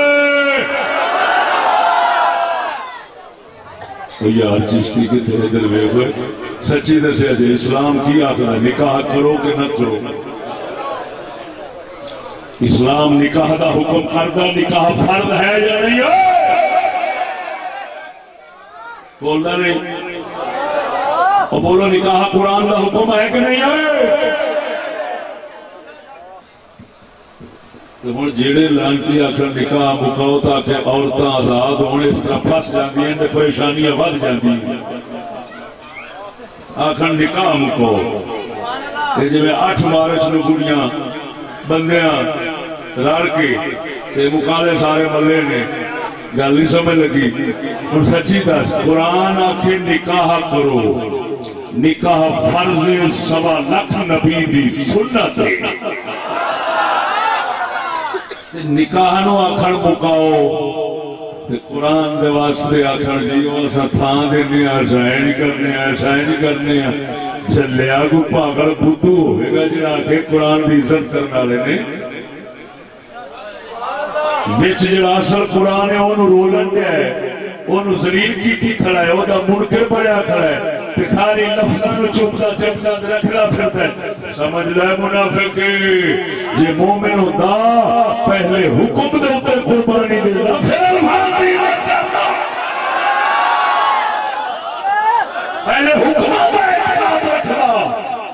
یار چشتی کے تھے ادھر ویکھو سچی دسیا جی اسلام کی آخر نکاح کرو کہ نہ کرو؟ اسلام نکاح دا حکم کردا، نکاح فرض ہے یا نہیں ہے؟ بولنا نہیں؟ اور بولو نکاح قرآن دا حکم ہے کہ نہیں ہے؟ تو ہوں جہے لانتی آخر نکاح مکاؤ تاکہ عورتیں آزاد ہونے، اس طرح پھس جاتی ہیں پریشانیاں بڑھ جاتی ہیں۔ آخر نکاح مکاؤ جی 8 مارچ نو کڑیاں بندیاں رل کے مکالے سارے ملے نے، گل نہیں سمجھ لگی۔ ہوں سچی دس قرآن آخر نکاح کرو، نکاح فرض 1.25 نبی دی سنت ہے، نکاح نو آخر مکاؤ قرآن دے واسطے آخر جی اسا تھان دینے سائن کرنے سائن کرنے چلیا کو پاگل بدھو ہوئے گا جڑا کے قرآن کی عزت کرنے والے نے وچ جڑا اصل قرآن ہے انہوں رولن دیا ہے انہوں ذلیل کیتی کھڑا ہے وہ منکر بڑھیا کھڑا ہے تے خالی لفظاں نو چپتا چپتا رکھنا پھرتا ہے سمجھ لے منافق جے مومن ہوندا پہلے حکم دے اوپر قربانی دیندا پھر الفاظ دی کردا پہلے حکم دا احترام رکھدا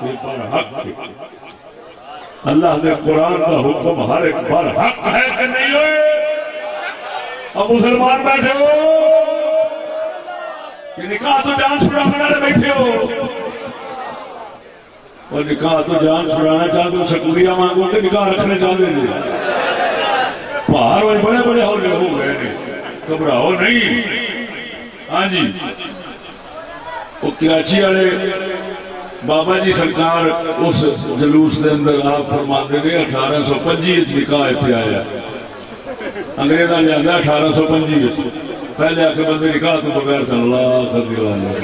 کہ پر حق اللہ نے قرآن کا حکم ہر ایک پر حق ہے کہ نہیں ہوئے اب مسلمان بیٹھے ہو کہ نکاح تو جان چھڑانے والے بیٹھے ہو اور نکاح تو جان چھڑانا چاہتے ہو شکریہ مانگو کہ نکاح رکھنے چاہتے ہیں پہاڑ وہ بڑے بڑے ہو گئے گھبراؤ نہیں ہاں جی وہ کراچی والے بابا جی سرکار اس جلوس دے اندر آپ فرماتے ہیں 1825 نکاح اتنے آیا انگریزاں لیا 1825 پہلے آ کے بندے نکاح تو بغیر صلی اللہ خدی والے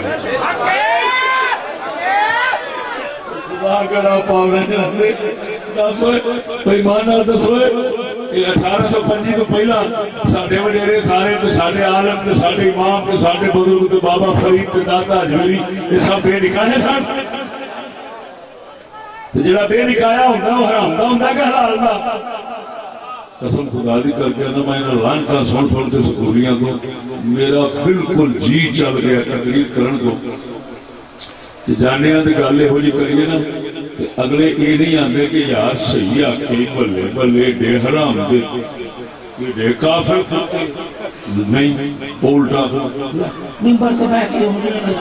تو پہلا ساڈے وڈیرے سارے تے ساڈے عالم تے ساڈے امام تے ساڈے بزرگ تے بابا فرید تے داتا اجمیری یہ سب بے نکاح سن تے جڑا بے نکاح ہوندا وہ حرام دا ہوندا کہ حلال دا قسم خدا دی کر کے نا میں لانتا سن سن کے سکولیاں کو میرا بالکل جی چل گیا تقریر کرن کو تے جاننے دی گل ہو جی کریے نا تے اگلے یہ نہیں آندے کہ یار صحیح آکے بلے بلے دے حرام دے دے کافر کھاتے نہیں الٹا ممبر سے بیٹھ کے ہونے لگا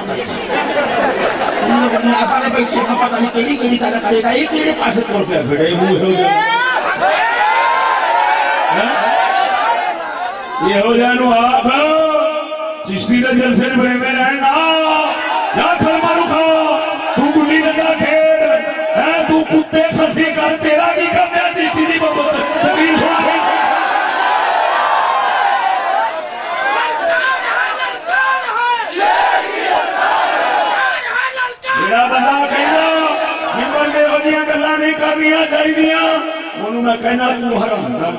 آپ نے بیٹھے کا پتہ نہیں کیڑی کیڑی کارا کرے گا یہ کیڑے پاسے طور پہ بڑے منہ ہو جائے یہ ہو جائے نو آپ چشتی دے جلسے بڑے میں رہنا یا کھل مارو کھا تو گلی لگا کھیڑ اے تو کتے خسی کر تیرا کی کرنے چشتی دی بابت تقریر سنا ہے میرا بندہ کہنا ممبر دے وجیاں گلہ نہیں کرنیاں چاہیے انہوں نے کہنا تو حرام کر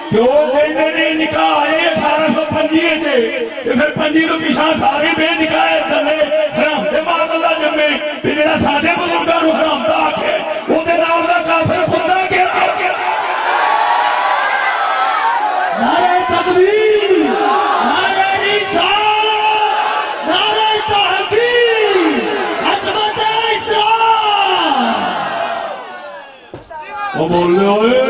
کیوں کہنے نہیں نکاح آئے 1825 سے پھر پنجی تو پیشاں سارے بے نکاح دلے حرام دے مار اللہ جمعے پھر جڑا سادے بزرگاں حرام دا آکھے وہ دے نام دا کافر خدا کے نعرہ تکبیر نعرہ رسالت نعرہ تحقیق عظمت اسلام وہ بول رہے ہوئے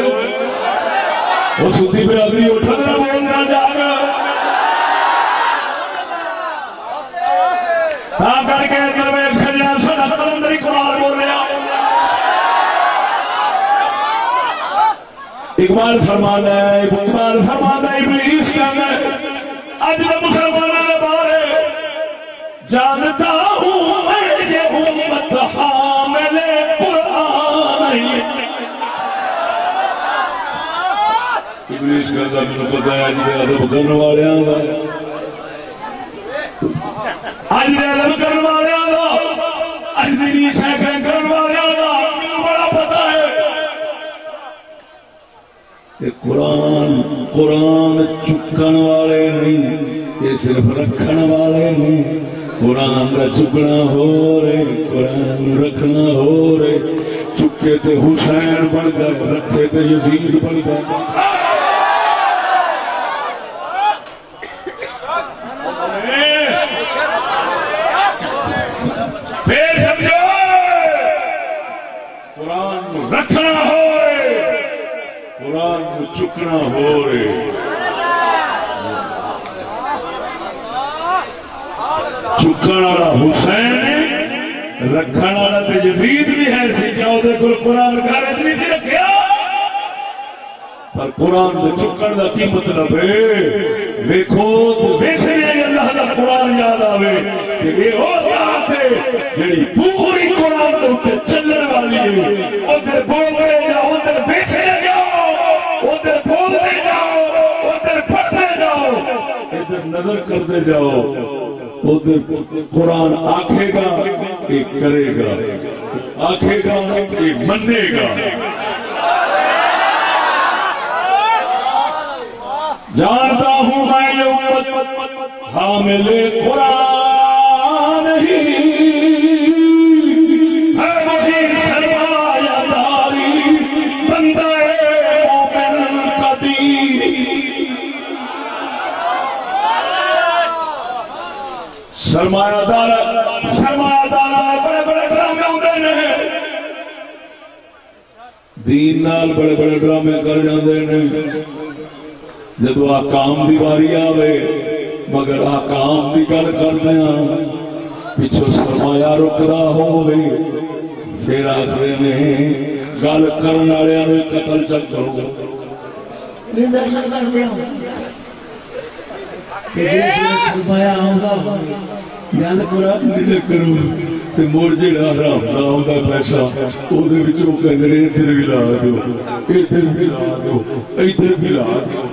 وہ سوتی برادری اٹھا دینا بولنا جا گا تاں کر کے درویش سجان سنا قلندری قرآن بول رہا اقبال فرمانا ہے ابلیس کہنا ہے آج جب مسلمانوں نے بارے جانتا ہوں میں یہ امت حامل قرآن ابلیس کا زمین پتہ ہے آج دے ادب کرنے والے آنگا آج دے ادب کرنے والے آنگا آج دینی سیکھیں کرنے والے آنگا بڑا پتہ ہے کہ قرآن چکن والے نہیں یہ صرف رکھن والے نہیں قرآن کا چکنا ہو رہے قرآن رکھنا ہو رہے چکے تے حسین بن گئے رکھے تے یزید بن گئے پھر سمجھو قرآن رکھنا ہو رہے قرآن کو چکنا ہو رہے چکن والا حسین رکھن والا تے یزید بھی ہے سی جاؤ دے کل قرآن گھر نہیں تھی رکھیا پر قرآن دے چکن دا کی مطلب ہے ویکھو تو ویکھنے اللہ دا قرآن یاد آوے کہ یہ ہو ذات ہے جڑی پوری قرآن دے اوپر چلن والی ہے ادھر بولے یا ادھر ویکھنے جاؤ نظر کرتے جاؤ ادھر قرآن آکھے گا یہ کرے گا آکھے گا یہ منے گا جانتا ہوں میں یہ امت حامل قرآن ہی ہے وہی سرمایہ داری بندہ مومن قدیر سرمایہ دار بڑے بڑے ڈرامے ہوتے ہیں دین نال بڑے بڑے ڈرامے کر جاندے نے جدو آکام دی باری آوے مگر آکام دی گل کرنے پچھو سرمایہ رک رہا ہوئے پھر آخرے نے گل کرنے والے نے قتل چل کرو سرمایہ آؤں گل کرو مڑ جڑا حرام نہ ہوتا پیسہ وہ ادھر بھی لا دو ادھر بھی لا دو ادھر بھی لا دو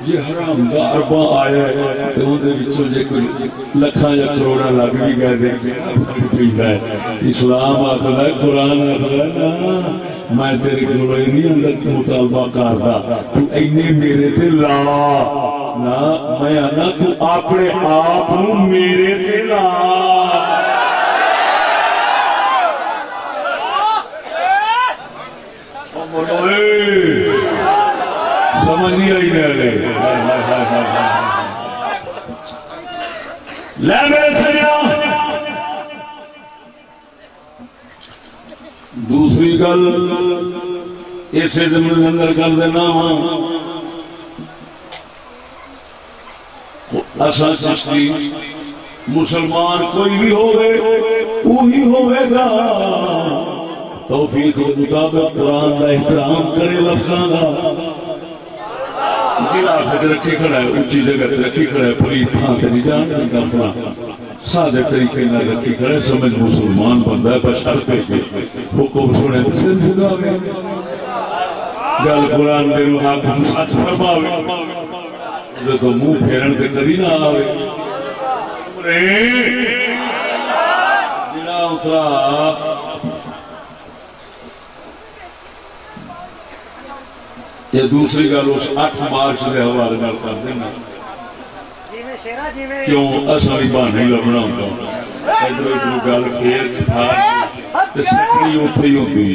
جی حرام دا اربا آیا ہے تو جی کوئی لکھاں یا کروڑا لگ بھی گئے ہے اسلام آخر ہے قرآن آخر ہے نا میں تیرے کو نہیں اندر مطالبہ کرتا تو اینے میرے تے لا نہ میں آنا تو اپنے آپ میرے تے لا سمجھ نہیں آئی میرے لے میرے سیاں دوسری گل اسے زمین اندر کر دینا اساں چشتی مسلمان کوئی بھی ہوئے وہی ہوئے گا توفیق کے مطابق قرآن کا احترام کرے لفظاں کا رکھی کھڑا ہے اونچی جگہ رکھی کھڑا ہے پوری تھان تے نہیں جان نہیں کرنا سادے طریقے نہ رکھی کھڑا ہے سمجھ مسلمان بندہ ہے بشرط ہے حکم سنے تو سلسلہ میں گل قرآن دے روح حکم سچ فرماوے تو منہ پھیرن تے کبھی نہ آوے جنا اترا یہ دوسری گل اس 8 مارچ کے حوالے کر دینا کیوں اصل ہی بہانے لبنا ہوتا ادھر ادھر گل پھیر سکڑی اتنے ہی ہوتی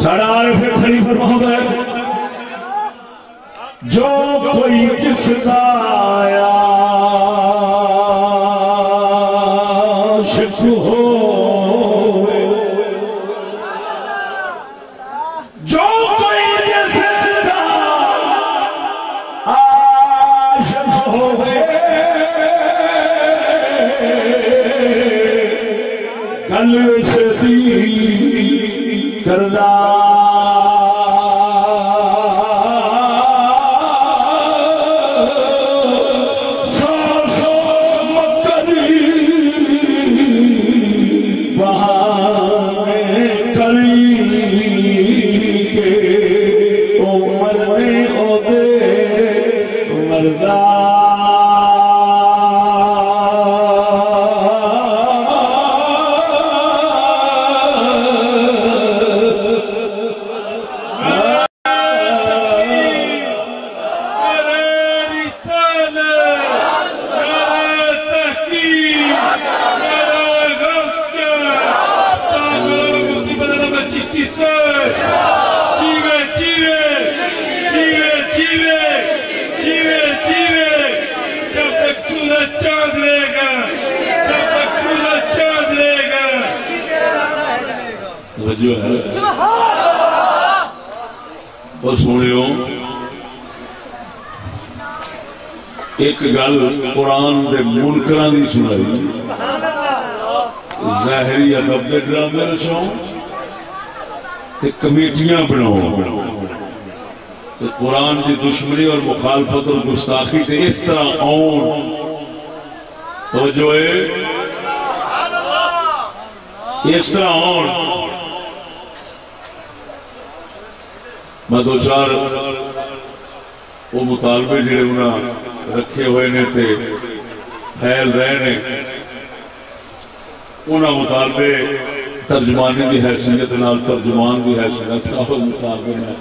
ساڑا پھر کھڑی فرماؤں ہے جو کوئی جس کا آیا عاشق ہو کرنا سو مقدی بہانے کری کے عمر میں عہدے مردہ جو ہے اور سنیو ایک گل قرآن دے منکران دی سنائی ظاہری ادب دے ڈرامے رچاؤ تے کمیٹیاں بناؤ تے قرآن دی دشمنی اور مخالفت اور گستاخی تے اس طرح آؤں توجہ ہے اس طرح آؤں میں دو چار وہ مطالبے جڑے انہاں رکھے ہوئے نے تے پھیل رہے نے انہاں مطالبے ترجمانی کی حیثیت نال ترجمان کی حیثیت مطالبے میں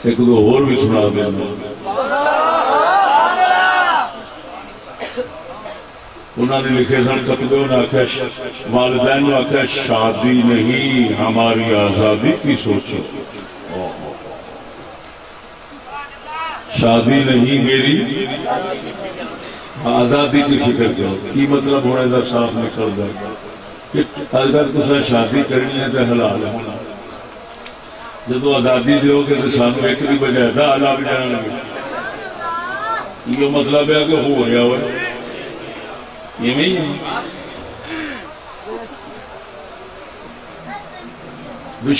ایک دو اور بھی سنا دینا. انہوں نے لکھے سن کتبے انہوں نے آخیا والدین نے آخیا شادی نہیں ہماری آزادی کی سوچو. شادی نہیں میری آزادی کی فکر کرو. کی مطلب ہونے کا صاف نکل جائے کہ اگر تصا شادی کرنی ہے تو حلال ہونا. جدو آزادی دیو گے تو سانو ایک کی بجائے دا حلال بھی جانا لگے. یہ مطلب ہے کہ ہو رہا ہوا یہ نہیں ہے.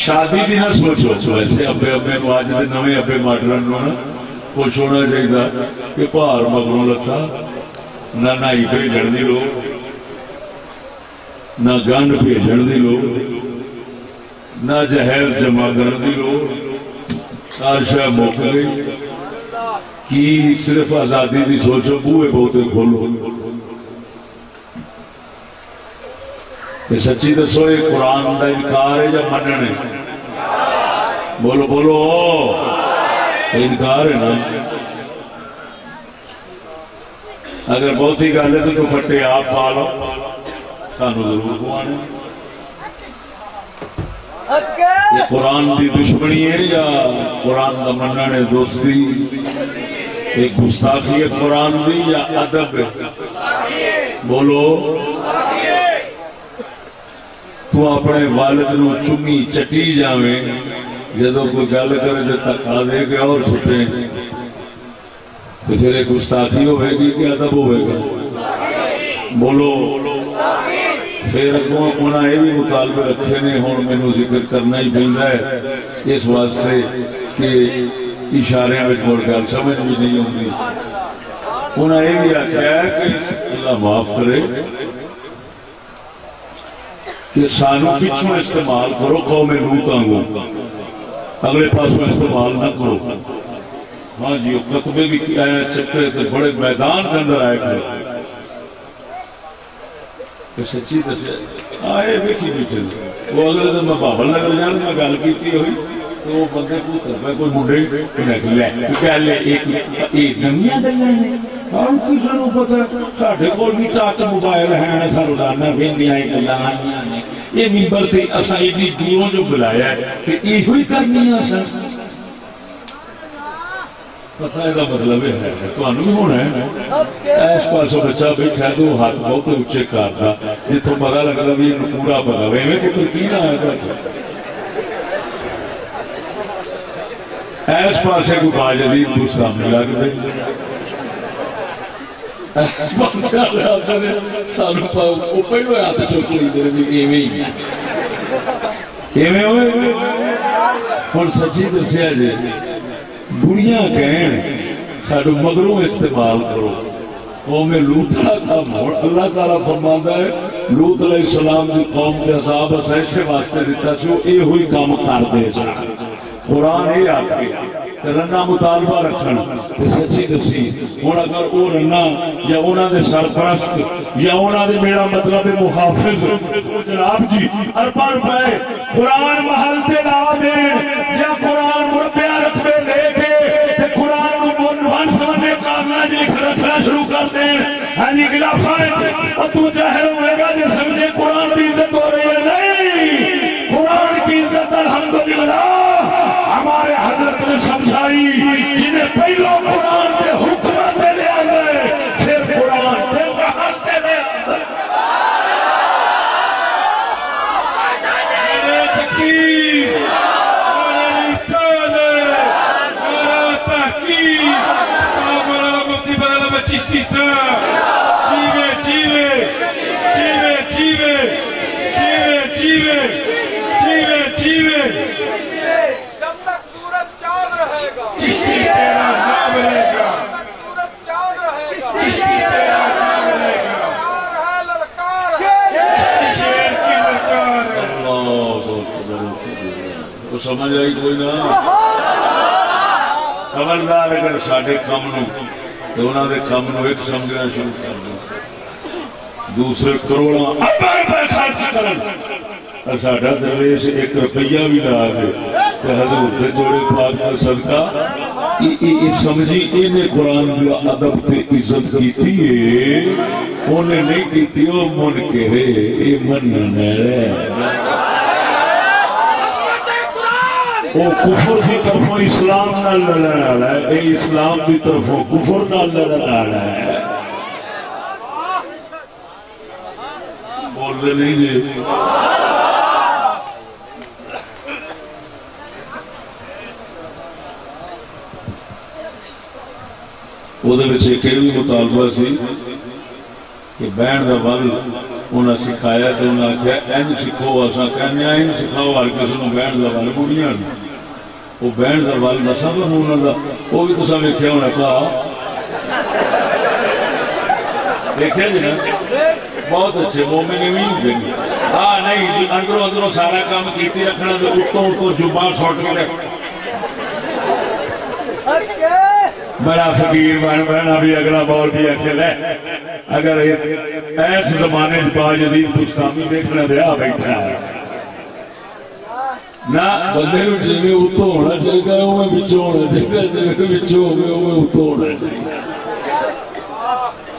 شادی کی نہ سوچو. ویسے ابے ابے کو آج دے نویں ابے ماڈرن نو نا کچھ ہونا چاہیے کہ بھار مگروں لتا نہ نہائی بھیجن دی لوگ نہ گنڈ بھیجن دی لوگ نہ جہیز جمع کرنے دی لوگ سار شاہ موک گئی. کی صرف آزادی دی سوچو بوئے بہتے کھولو. سچی دسو یہ قرآن دا انکار ہے یا مننے؟ بولو بولو انکار ہے نا. اگر بہت ہی گل ہے تو دوپٹے آپ پا لو سانو ضرور کھوانے. یہ قرآن دی دشمنی ہے یا قرآن دا مننے دوستی؟ ایک گستاخی ہے قرآن دی یا ادب ہے؟ بولو. تو اپنے والد نو چمی چٹی جاویں جدو کوئی گل کرے تو تکا دے کے اور چھٹے تو پھر ایک گستاخی ہوئے گی کہ ادب ہوئے گا؟ بولو. پھر انہاں یہ بھی مطالبے رکھے نے ہوں مینوں ذکر کرنا ہی پیندا ہے اس واسطے کہ اشارے میں مڑ گل سمجھ بھی نہیں ہوتی. انہاں یہ بھی آخیا ہے کہ اللہ معاف کرے کہ سانو پچھوں استعمال کرو قوم لوط وانگو اگلے پاسوں استعمال نہ کرو. ہاں جی کتبے بھی چکرے تھے بڑے میدان کے اندر آئے گئے کہ سچی دسیا آئے بیٹھی بیٹھے وہ اگلے دن میں بابل نگر جان میں گل کی ہوئی تو وہ بندے کو کرتا کوئی منڈے لے ایک نمیاں گلیاں نے اور کسی نو پتا ساڈے کول بھی ٹچ موبائل ہیں سانو ڈانا ویندیاں گلاں آئیاں نے یہ ممبر تے اساں ایڈی دوروں جو بلایا ہے کہ ایہو ہی کرنی ہے اساں. پتہ ہے مطلب ہے تانوں بھی ہونا ہے. اس پاسوں بچہ بیٹھا ہے تو ہاتھ بہت اونچے کرتا جتوں پتا لگتا بھی پورا پتا وے کہ تو کی نہ ہے. اس پاسے کو باج علی سامنے لگ گئے سانو پہلو ہاتھ چوک لی دے ہوں سچی دسیا جی بڑیاں کہن ساڈو مگروں استعمال کرو. قوم لوط کا کام اللہ تعالیٰ فرماتا ہے لوط علیہ السلام کی قوم کے عذاب ایسے واسطے دیتا سی وہ یہ ہوئی کام کر دے سن. قرآن یہ آکے رنا مطالبہ رکھنا تے سچی دسی ہوں اگر وہ رنا یا انہوں نے سرپرست یا انہوں نے میرا مطلب محافظ جناب جی ارباں روپے قرآن محل تے لا دین یا قرآن مربع رقبے دے کے قرآن کو ون سمجھنے کاغذ لکھ رکھنا شروع کر دین. ہاں جی خلافت اور تو ظاہر ہوئے گا جو سمجھے قرآن کی عزت ہو رہی ہے. نہیں قرآن کی عزت الحمدللہ ہمارے حضرت نے سمجھائی جنہیں پہلو قرآن کے حکمت دے لے آگئے پھر قرآن کے محل دے لے آگئے. میرے تکبیر میرے رسالے میرا تحقیق سلام علیہ مفتی بدل بچیسی صاحب جیوے جیوے جیوے جیوے جیوے جیوے جیوے چشتی تیرا نام رہے گا چشتی تیرا نام رہے گا چشتی شیر کی للکار ہے. تو سمجھ آئی کوئی نہ خبردار اگر ساڑھے کم نو تو انہوں نے کام نو ایک سمجھنا شروع کر دیا دوسرے کروڑوں ارباں روپے خرچ کرن ساڈا درویش 1 روپیہ بھی لا دے تے حضور دے جوڑے پاک دا صدقہ سمجھی انہیں قرآن دی ادب تے عزت کیتی ہے انہیں نہیں کیتی وہ منکرے اے مننے وہ کفر کی طرفوں اسلام نال لڑن والا ہے اے اسلام کی طرفوں کفر نال لڑن والا ہے بول رہے نہیں جی وہ ایک بھی مطالبہ سی کہ بہن کا ول انہیں سکھایا تو انہیں آخیا این سیکھو اصا کہنے این سکھاؤ ہر کسی کو بہن کا ول بڑھیا وہ بہن کا ول نسا انہوں کا وہ بھی تصا ویکیا ہونا پا دیکھا جی نا بہت اچھے مومن بھی ہوتے ہیں ہاں نہیں اندروں اندروں سارا کام کیتی رکھنا تو اتوں اتوں جبان سٹ کے بڑا فقیر بہن بہنا بھی اگلا بول بھی اکھل ہے اگر ایس زمانے باجزید بستامی دیکھنا دیا بیٹھا ہے نہ بندے نو جویں اتوں ہونا چاہیے اوویں وچوں ہونا چاہیے جویں وچوں ہوے اوویں اتوں ہونا چاہیے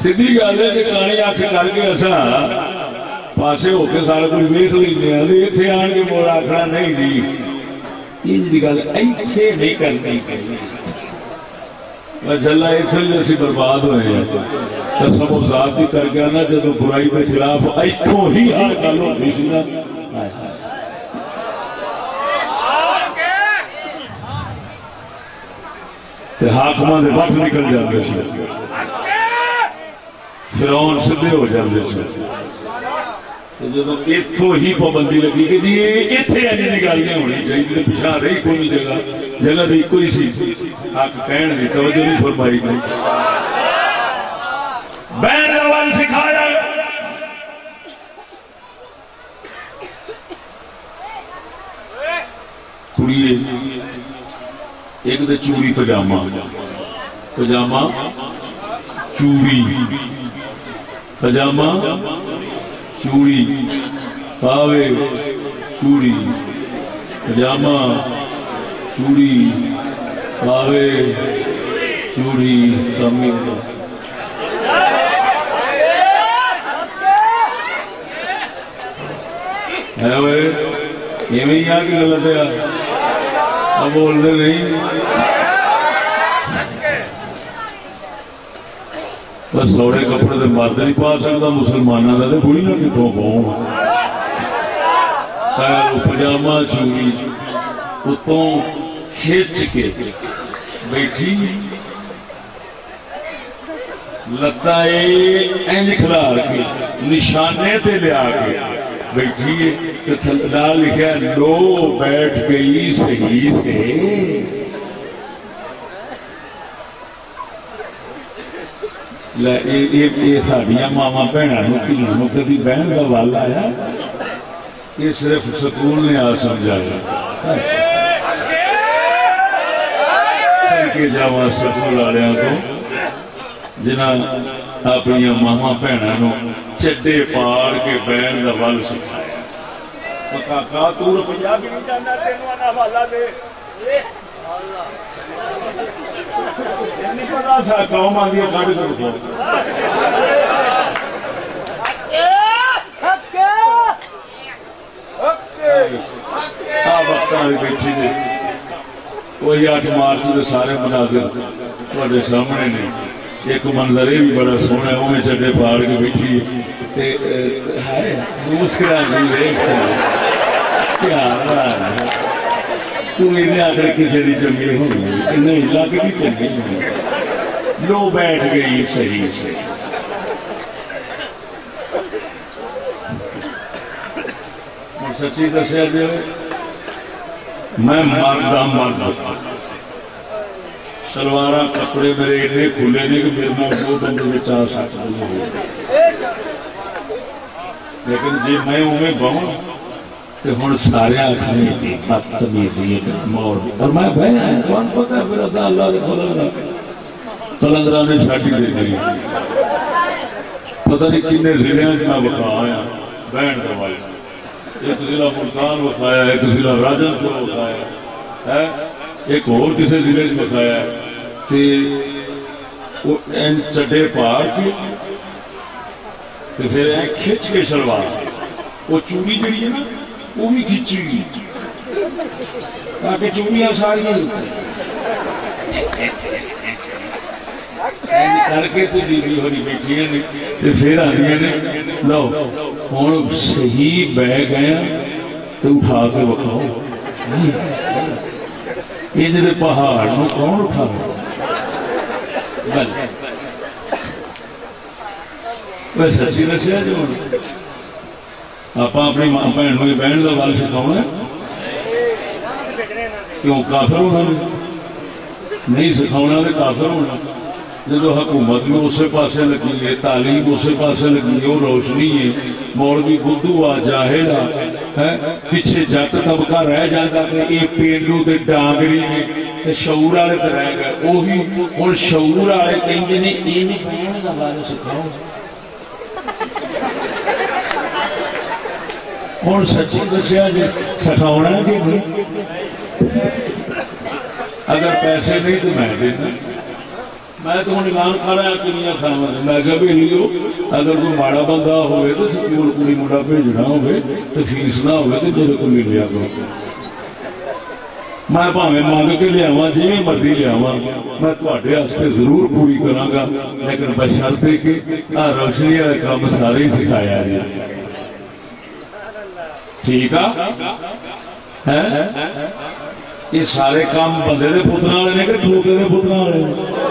سیدھی گل ہے کہ کہانی اکھ کر کے اساں پاسے ہو کے سارا کچھ ویکھ لیندے ہاں تے ایتھے آن کے موڑ آکھنا نہیں جی انج دی گل ایتھے نہیں کرنی جلا اتنے اسی برباد ہوئے ہیں قسم و ذات کی کر کے نا جب برائی کے خلاف اتوں ہی ہر گل ہوتی سی نا حاکماں دے وقت نکل جاتے سی فرعون سدھے ہو جاتے سی جب اتوں ہی پابندی لگی کہ جی اتنے ایسی گالیاں ہونی چاہیے پچھا رہی کوئی جگہ جگہ دی کوئی سی حق کہن دی توجہ نہیں فرمائی گئی بہن روان سکھایا کڑیے ایک دے چوڑی پجامہ پجامہ چوڑی پجامہ چوڑی پاوے چوڑی پجامہ چوڑی پاوے چوڑی کمی ہے وہ یہ بھی یہاں کی غلط ہے اب بول رہے نہیں بس تھوڑے کپڑے تو مرد نہیں پا سکتا مسلمانوں کا تو بڑھیاں کتوں پاؤں خیر پجامہ چوڑی اتوں کھچ کے بیٹھی لتا انج کھلار کے نشانے تے لیا کے بیٹھی نال لکھا لو بیٹھ گئی صحیح سے ساڈیاں ماواں بہنوں دھیاں کدی بہن کا ول آیا یہ صرف سکول نے آ سمجھایا کے جاوا سکول والوں تو جنہاں اپنی ماواں بہنوں چڈے پاڑ کے بہن کا ول سکھایا کاکا تو روپیہ بھی نہیں جانا تینوں نہ والا دے نہیں پتا سا قوم آ گیا کھڑ کر دو وقت بیٹھی دے وہی 8 مارچ کے سارے مناظر تھوڑے سامنے نے ایک منظر یہ بھی بڑا سونا ہے وہ چڈے پاڑ کے بیٹھی مسکرا آخر کسی کی چنگی ہونی نہیں لگتی چنگی لو بیٹھ گئی صحیح سے سچی دسیا جی میں مرد شلوار کپڑے میرے اینے کھلے نے کہ میرے نال 2 بندے میں 4 سکتے لیکن جی میں اویں بہوں تو ہوں سارے آخری بدتمیزی اور میں بہن کون پتا پھر اللہ کے فضل کا کلندرا نے چھاٹی دے گئی پتہ نہیں کنے ضلع میں بخا آیا بہن دروائے ایک ضلع ملتان بخایا ایک ضلع راجن پور بخایا ہے ایک اور کسی ضلع بخایا چڈے پار کے پھر کھچ کے شلوار وہ چوڑی جڑی ہے نا وہ بھی کھچی گئی تاکہ چوڑیاں ساری کر کے تو بیوی ہوئی بیٹھی نے پھر آدھی نے لو ہوں صحیح بہ گیا تو اٹھا کے بکھاؤ یہ جی پہاڑ نو کون اٹھا سچی دسیا جو آپ اپنی ماں بہن بہن کا بل سکھاؤنا کیوں کافر ہونا نہیں سکھاؤنا تو کافر ہونا جب حکومت بھی اسی پاسے لگی ہے تعلیم اسی پاسے لگی ہے وہ روشنی ہے مولوی بدھو آ جاہل ہے پیچھے جٹ طبقہ رہ جاتا ہے یہ پینڈو تے ڈانگری نے تے شعور والے تے رہ گئے وہی ہن شعور والے کہندے نے یہ نہیں بہن دا بارے سکھاؤ ہن سچی دسیا جی سکھاؤنا کہ نہیں اگر پیسے نہیں تو میں دینا میں تو اعلان کر رہا کنیاں کھاوا میں کہ بھی لیو اگر کوئی ماڑا بندہ ہوئے تو سکول کڑی منڈا بھیجنا ہوئے تو فیس نہ ہوئے تو میرے کو لے لیا کرو میں بھاویں مانگ کے لیاواں جی مرضی لیاواں میں تواڈے واسطے ضرور پوری کراں گا لیکن بشرطے کہ روشنی والا کام سارے سکھایا جائے ٹھیک ہے یہ سارے کام بندے دے پتراں والے نے کہ کھوتے دے پتراں والے نے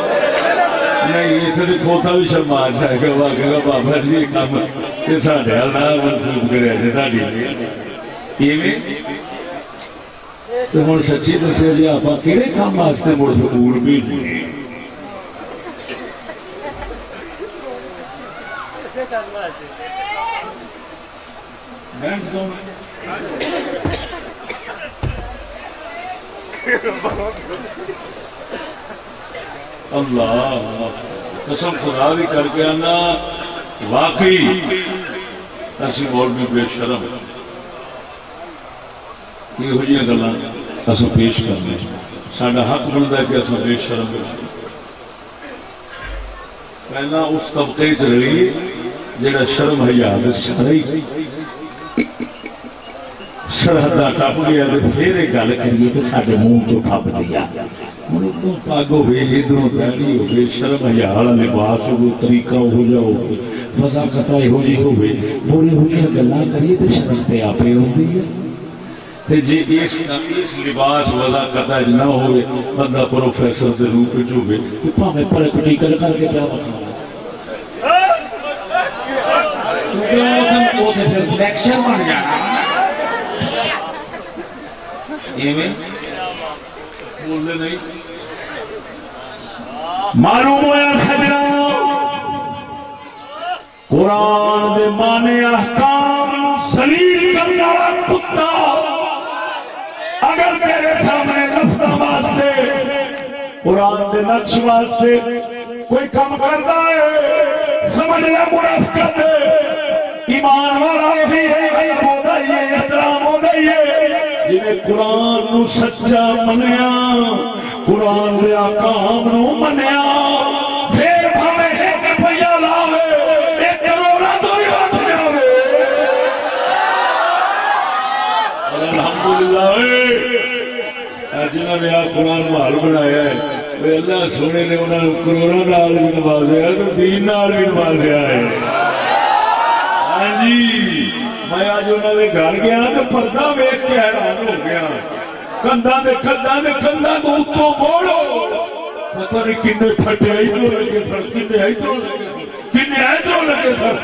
نہیں اتنے کھوتا بھی شرما جائے گا واقعی بابا جی یہ کام یہ ساڈے نال منسوخ کریا جی تہاڈی ایویں تے ہن سچی دسیا جی آپ کہڑے کام واسطے مڑ سکول بھیجنے اللہ قسم خدا بھی کر کے آنا واقعی ایسی مولوی بے شرم یہ جی گلاں اصل پیش کرنے ساڈا حق بنتا ہے کہ اصل بے شرم پہلا اس طبقے چ رہیے جڑا شرم حیا سرحداں ٹپ گیا پھر یہ گل کریے تو سارے منہ چ ٹپ دیا پگ ہوئے ادھروں دہڑی ہوئے شرم حیا والا لباس ہو طریقہ ہو جا ہو فضاقت یہو جی ہوئے بڑی ہوئی گلاں کریے تو شرم تے آپ ہوندی ہے جی اس لباس وضاقت نہ ہوئے بندہ پروفیسر کے روپ میں ہوئے تو پاویں پریکٹیکل کر کے کیا بکھانا وہ پھر لیکچر بن جانا بولتے نہیں معلوم ہوا سجنا قرآن دے معنی احکام ذلیل کرنے والا کتا اگر تیرے سامنے رفتہ واسطے قرآن دے نقش واسطے کوئی کم کرتا ہے سمجھ لے منافقت ایمان والا وہی ہے غیب ہو گئی ہے احترام ہو گئی ہے جنہیں قرآن نو سچا منیا قرآن دے احکام نو منیا پھر بھاویں ایک روپیہ لاوے ایک کروڑا تو ہی اٹھ جاوے اور الحمدللہ جنہوں نے قرآن محل بنایا ہے اللہ سونے نے انہوں نے کروڑا نال بھی نوازیا تو دین نال بھی نوازیا ہے جی میں آج انہوں نے گھر گیا تو پردہ ویکھ کے حیران ہو گیا کندھاں دے تو اتوں موڑو پتہ نہیں کنے پھٹے ادھروں لگے سن کنے ادھروں لگے سن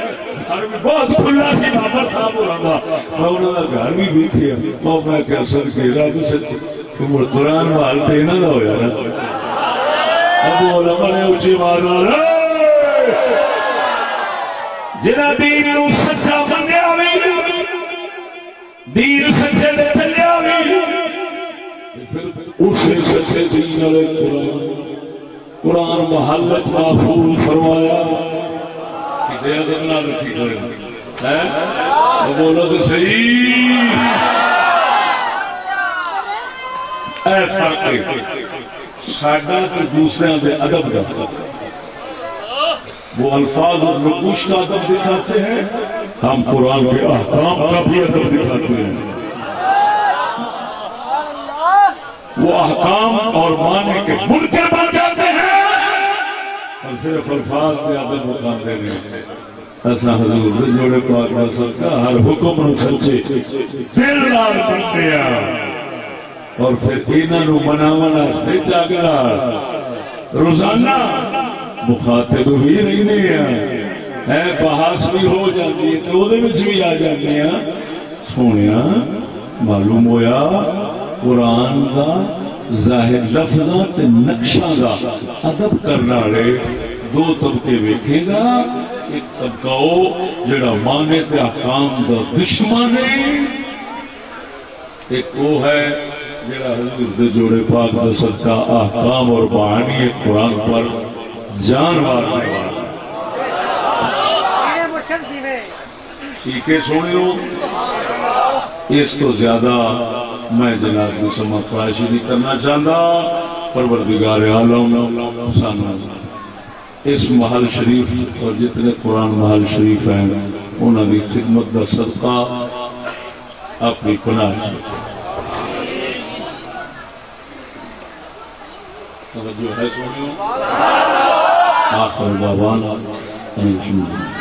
گھر بھی بہت کھلا سی بابا صاحب ہو رہا تھا میں انہوں نے گھر بھی ویکھیا اور میں کیا سر گھیرا بھی سچ قرآن محل تے نہ ہویا نا ابو علماء نے اونچی آواز نال جنہاں دین نو سچا منیا وی دین سچے دے چلیا وی اس سچے دین والے قرآن قرآن محلت محفوظ فرمایا کہ دے ادب نہ رکھی کرے بولو تو صحیح اے فرق ہے ساڈا تو دوسرے دے ادب کا وہ الفاظ اور نقوش کا ادب دکھاتے ہیں ہم قرآن کے احکام کا بھی ادب دکھاتے ہیں وہ احکام اور معنی کے منکر بن جاتے ہیں اور صرف الفاظ کے ادب دکھاتے ہیں ایسا حضور دے جوڑے پاک رسول کا ہر حکم نو سچے دل نال بنتے ہیں اور پھر انہاں نو مناون واسطے جاگنا روزانہ مخاطب بھی رہنے ہیں بحث بھی ہو جاتی ہے تو دے وچ بھی آ جاتے ہیں سونیا معلوم ہویا قرآن دا ظاہر لفظاں تے نقشاں دا ادب کرنا والے دو طبقے ویکھے گا ایک طبقہ او جڑا مانے تے احکام دا دشمن ہے ایک وہ ہے جڑا حضور دے جوڑے پاک دا صدقہ احکام اور معانی قرآن پر جان مارنے والا ٹھیک ہے سنو اس تو زیادہ میں جناب کی سمجھ خواہشی نہیں کرنا چاہتا پروردگار عالم سانو اس محل شریف اور جتنے قرآن محل شریف ہیں انہوں کی خدمت کا صدقہ اپنی پناہ سے توجہ ہے سنو آخر دعوانا الحمدللہ